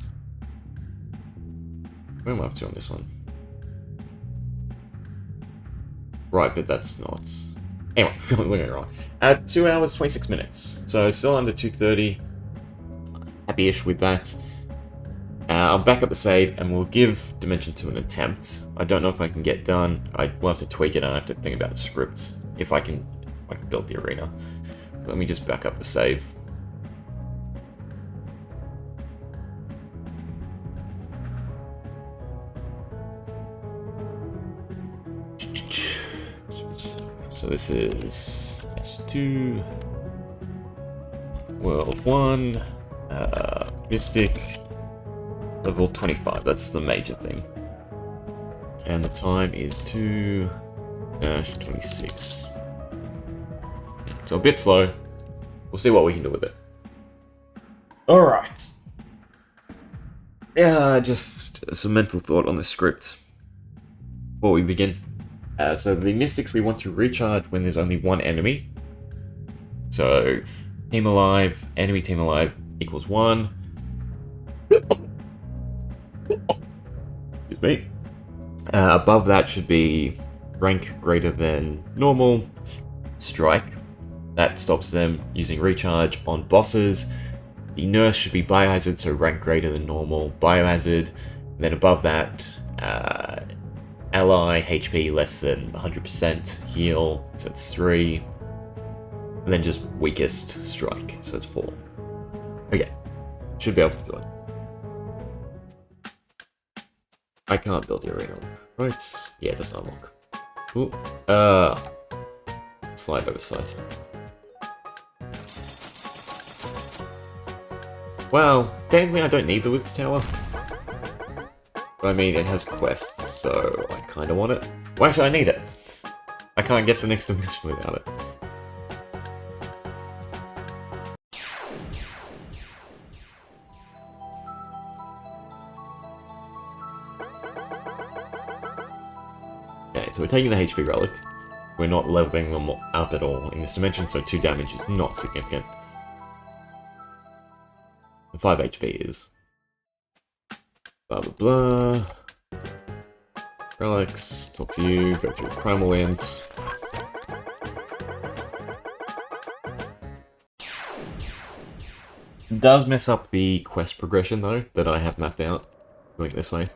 Where am I up to on this one? Right, but that's not... Anyway, I'm looking at it wrong. 2 hours, 26 minutes. So still under 2:30. Happy-ish with that. I'll back up the save and we'll give Dimension 2 an attempt. I don't know if I can get done. I will have to tweak it and I have to think about the script if I can build the arena. Let me just back up the save. So this is S2, World 1, Mystic, level 25, that's the major thing. And the time is 2-26. So a bit slow. We'll see what we can do with it. Alright. Yeah, just some mental thought on the script before we begin. So the Mystics we want to recharge when there's only one enemy. So team alive, enemy team alive equals 1. Excuse me. Above that should be rank greater than normal, strike. That stops them using recharge on bosses. The nurse should be biohazard, so rank greater than normal, biohazard. And then above that, ally, HP less than 100%, heal, so it's 3. And then just weakest strike, so it's 4. Okay, should be able to do it. I can't build the arena, right? Yeah, it doesn't unlock. Ooh, slide oversight. Well, technically I don't need the Wizard's Tower. But I mean, it has quests, so I kind of want it. Well, actually, I need it. I can't get to the next dimension without it. Okay, so we're taking the HP relic. We're not leveling them up at all in this dimension, so 2 damage is not significant. And 5 HP is. Blah blah blah. Relics, talk to you, go through primal lands. It does mess up the quest progression though, that I have mapped out. Going this way.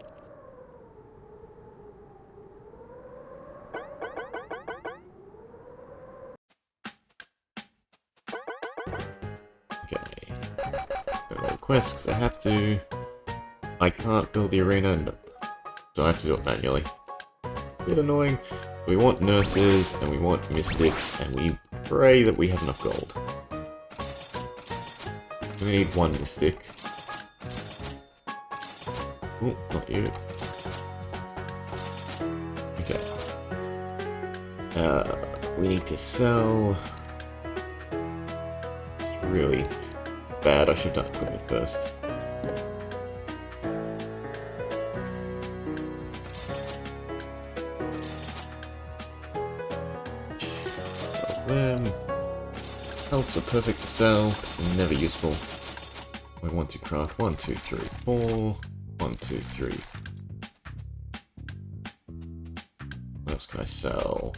Okay. Go to quests, 'cause I have to. I can't build the arena, nope. So I have to do it manually. A bit annoying. We want nurses, and we want mystics, and we pray that we have enough gold. We need 1 mystic. Oh, not you. Okay. We need to sell. It's really bad. I should have done equipment first. Pelts are perfect to sell, because they're never useful. We want to craft 1, 2, 3, 4. 1, 2, 3. What else can I sell?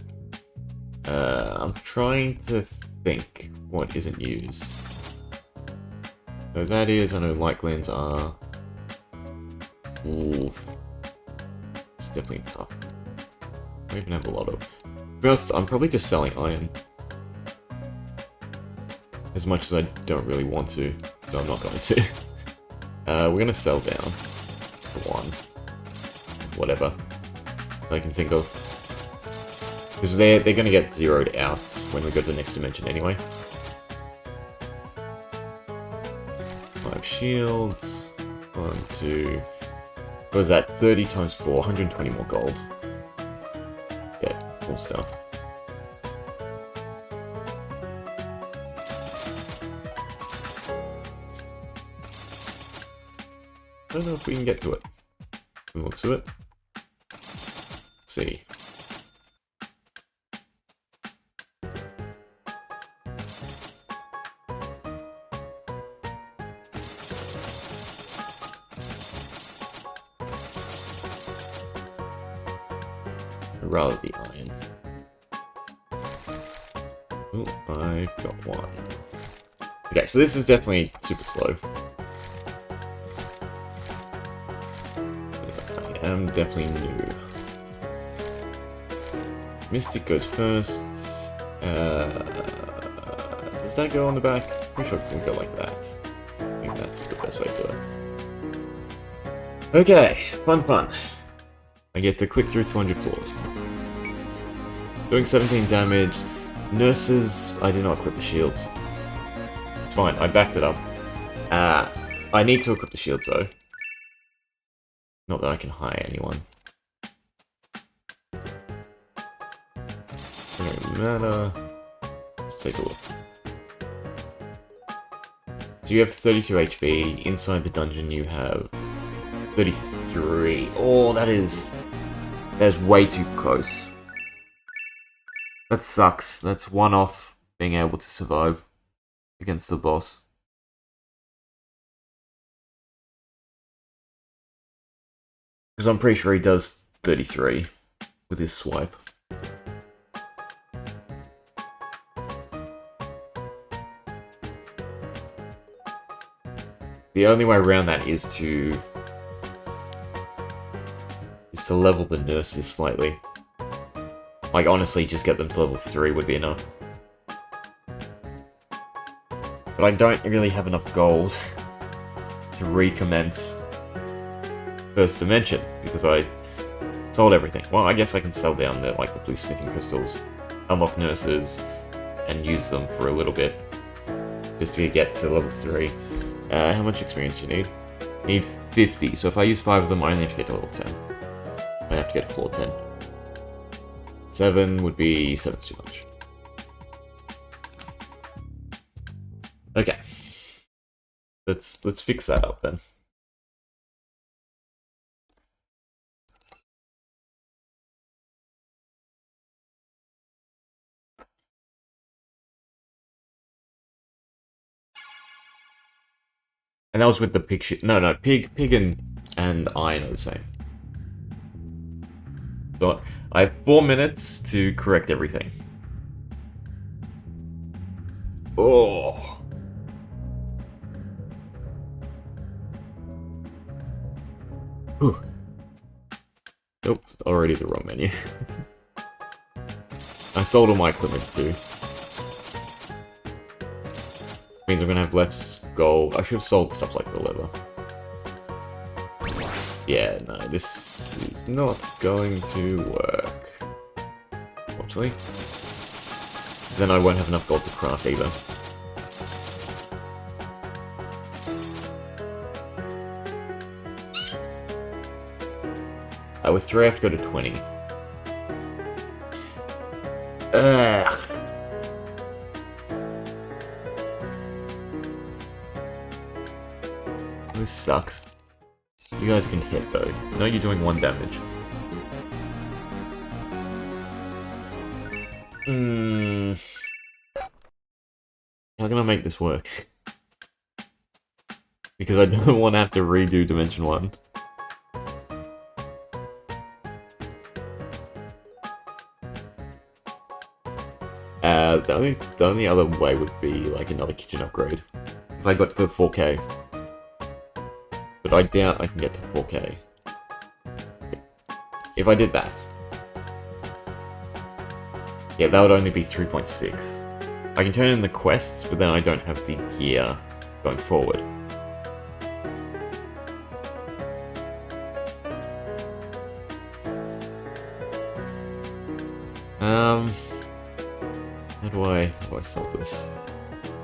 I'm trying to think what isn't used. So that is, I know light glands are. Ooh. It's definitely tough. I don't even have a lot of. First, I'm probably just selling iron. As much as I don't really want to, so I'm not going to. We're gonna sell down for one. Whatever I can think of. Because they're gonna get zeroed out when we go to the next dimension anyway. 5 shields. 1, 2. What was that? 30 times 4, 120 more gold. Yeah, cool stuff. I don't know if we can get to it. From the looks of it. Let's see. Rather the iron. Oh, I've got one. Okay, so this is definitely super slow. I am definitely new. Mystic goes first. Does that go on the back? Pretty sure it can go like that. I think that's the best way to do it. Okay, fun. I get to click through 200 floors. Doing 17 damage. Nurses, I did not equip the shields. It's fine, I backed it up. I need to equip the shields though. Not that I can hire anyone. Doesn't matter. Let's take a look. So you have 32 HP. Inside the dungeon you have 33. Oh, that is way too close. That sucks. That's one off being able to survive against the boss. Because I'm pretty sure he does 33 with his swipe. The only way around that is to level the nurses slightly. Like, honestly, just get them to level 3 would be enough. But I don't really have enough gold to recommence first dimension, because I sold everything. Well, I guess I can sell down the blue smithing crystals, unlock nurses, and use them for a little bit, just to get to level 3. How much experience do you need? I need 50, so if I use 5 of them, I only have to get to level 10. I have to get to floor 10. 7 would be... 7's too much. Okay. Let's fix that up then. And that was with the pig shit. No, pig and iron are the same. So I have 4 minutes to correct everything. Oh. Whew. Nope, already the wrong menu. I sold all my equipment too. Means I'm gonna have less gold. I should have sold stuff like the leather. Yeah, no, this is not going to work. Unfortunately. Then I won't have enough gold to craft either. With 3 I have to go to 20. Ugh. This sucks. You guys can hit though. No, you're doing 1 damage. How can I make this work? Because I don't want to have to redo Dimension 1. The only other way would be like another kitchen upgrade. If I got to the 4K. But I doubt I can get to 4K. If I did that. Yeah, that would only be 3.6. I can turn in the quests, but then I don't have the gear going forward. How do I solve this?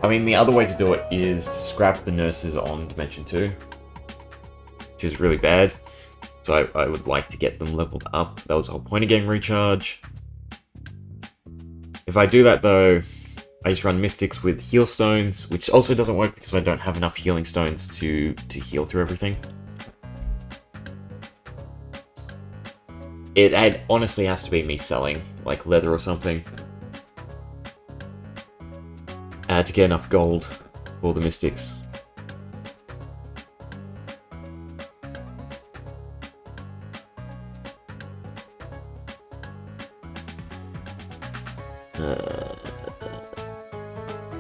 I mean, the other way to do it is scrap the nurses on Dimension 2, which is really bad. So I would like to get them leveled up. That was the whole point of getting recharge. If I do that though, I just run Mystics with heal stones, which also doesn't work because I don't have enough healing stones to heal through everything. It honestly has to be me selling, like leather or something, to get enough gold for the Mystics.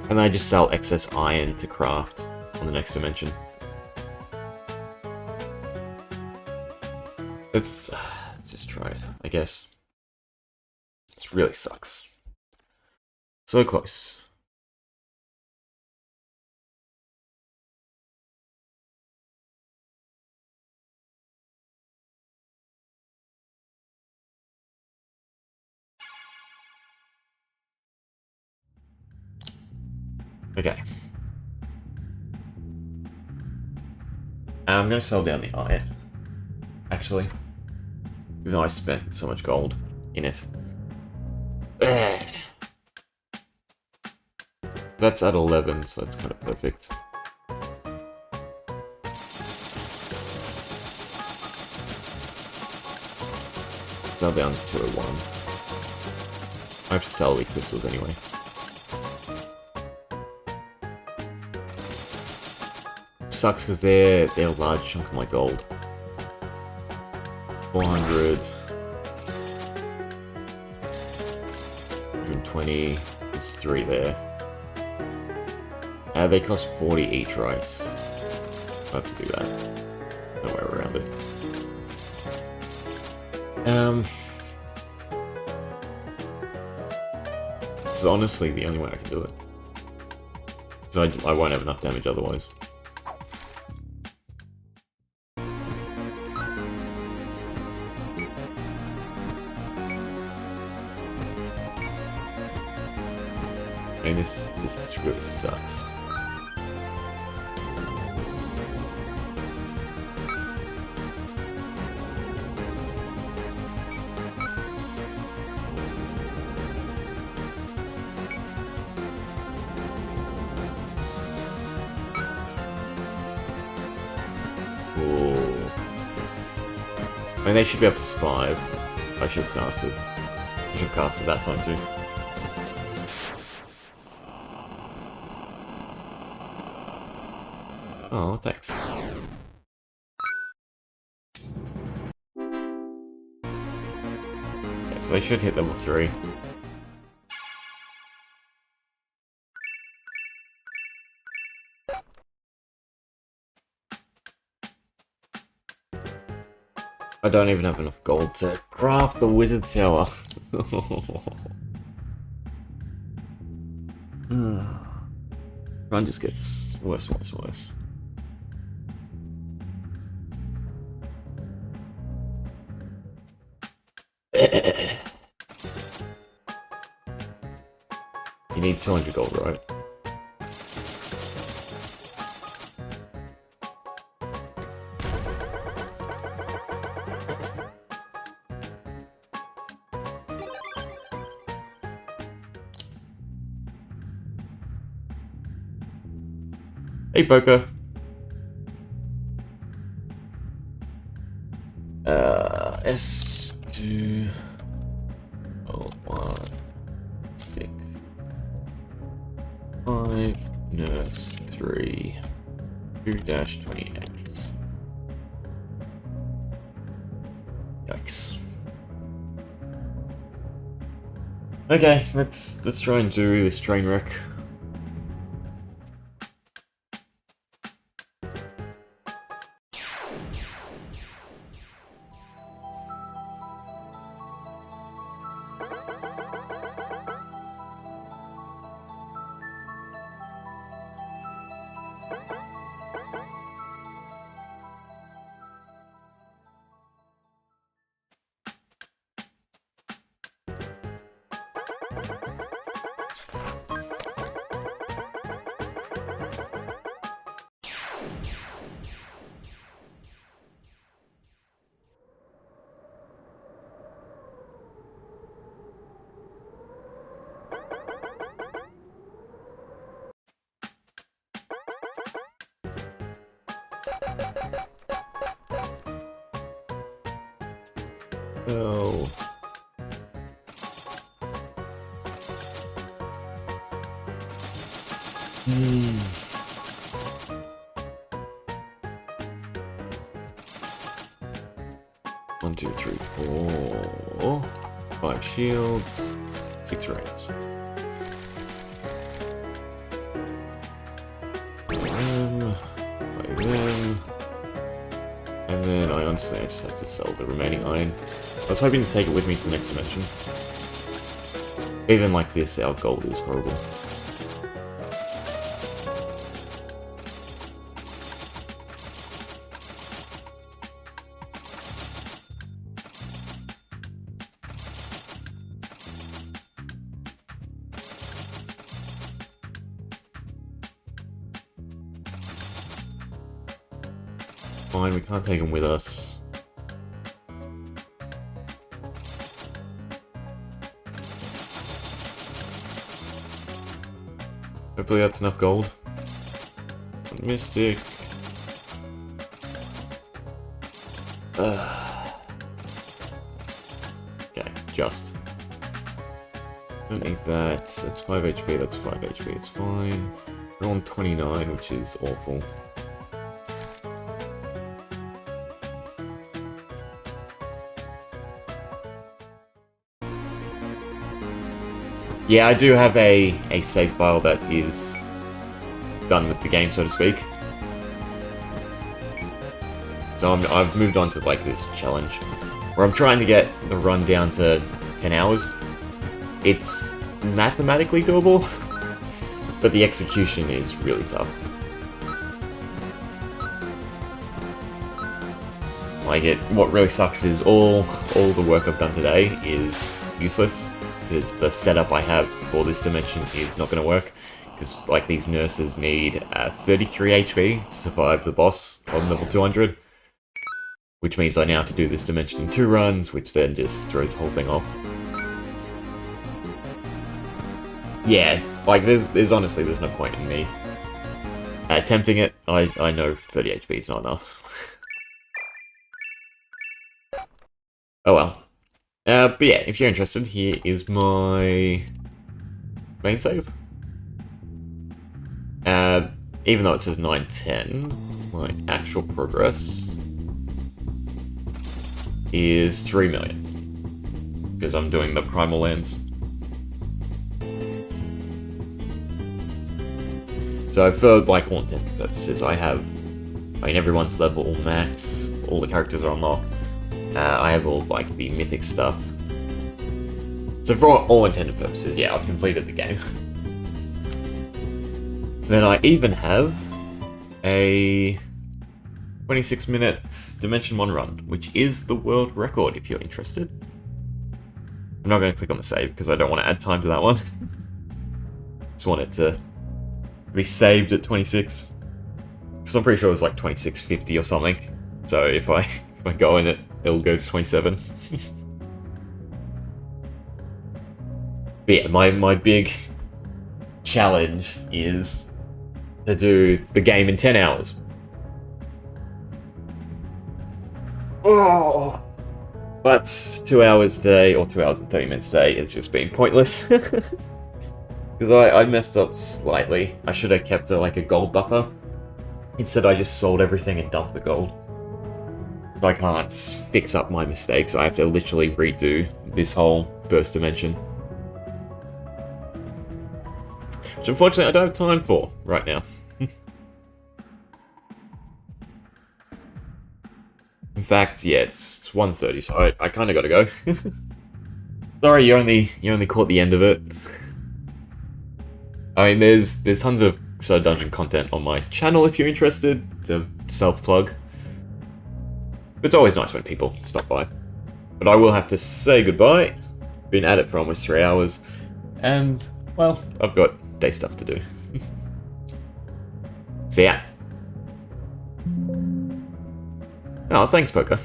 And I just sell excess iron to craft on the next dimension. Let's just try it, I guess. This really sucks. So close. Okay. I'm gonna sell down the iron, actually. Even though I spent so much gold in it. That's at 11, so that's kind of perfect. Sell down to 201. I have to sell weak crystals anyway. Sucks because they're a large chunk of my gold. 400. 120. There's 3 there. They cost 40 each, right? I have to do that. No way around it. This is honestly the only way I can do it. So I won't have enough damage otherwise. I mean, this just really sucks. I mean, they should be able to survive. I should have casted. I should have casted that time too. Oh, thanks. Okay, so they should hit level 3. I don't even have enough gold to craft the wizard tower. Run just gets worse and worse and worse. You need 200 gold, right? Hey, Poker. S2... Oh, 1... Stick... 5... Nurse... 3... 2-28... Yikes. Okay, let's try and do this train wreck. Oh. One, two, three, four. 5 shields. 6 rings. By them. And then I honestly just have to sell the remaining iron. I was hoping to take it with me to the next dimension. Even like this, our gold is horrible. Fine, we can't take him with us. Hopefully that's enough gold. Mystic. Okay, just. Don't need that. That's 5 HP, that's 5 HP, it's fine. We're on 29, which is awful. Yeah, I do have a save file that is done with the game, so to speak. So I've moved on to like this challenge, where I'm trying to get the run down to 10 hours. It's mathematically doable, but the execution is really tough. Like what really sucks is all the work I've done today is useless. Because the setup I have for this dimension is not going to work. Because, like, these nurses need 33 HP to survive the boss on level 200. Which means I now have to do this dimension in 2 runs, which then just throws the whole thing off. Yeah, like, there's honestly, there's no point in me attempting it. I know 30 HP is not enough. Oh well. But yeah, if you're interested, here is my main save. Even though it says 910, my actual progress is 3 million. Because I'm doing the primal lands. So for like all intents and purposes, I mean everyone's level max, all the characters are unlocked. I have all, like, the mythic stuff. So for all intended purposes, yeah, I've completed the game. Then I even have a 26-minute Dimension 1 run, which is the world record, if you're interested. I'm not going to click on the save, because I don't want to add time to that one. Just want it to be saved at 26. Because I'm pretty sure it was like 26.50 or something. So if I go in it, it'll go to 27. But yeah, my big challenge is to do the game in 10 hours. Oh! But 2 hours today, or 2 hours and 30 minutes today, has just been pointless. Because I messed up slightly. I should have kept like a gold buffer. Instead I just sold everything and dumped the gold. I can't fix up my mistakes. I have to literally redo this whole first dimension. Which unfortunately I don't have time for right now. In fact, yeah, it's 1:30, so I kind of got to go. Sorry, you only caught the end of it. I mean, there's tons of dungeon content on my channel if you're interested. To self-plug. It's always nice when people stop by. But I will have to say goodbye. Been at it for almost 3 hours. And, well, I've got day stuff to do. So yeah. Oh, thanks, Poker.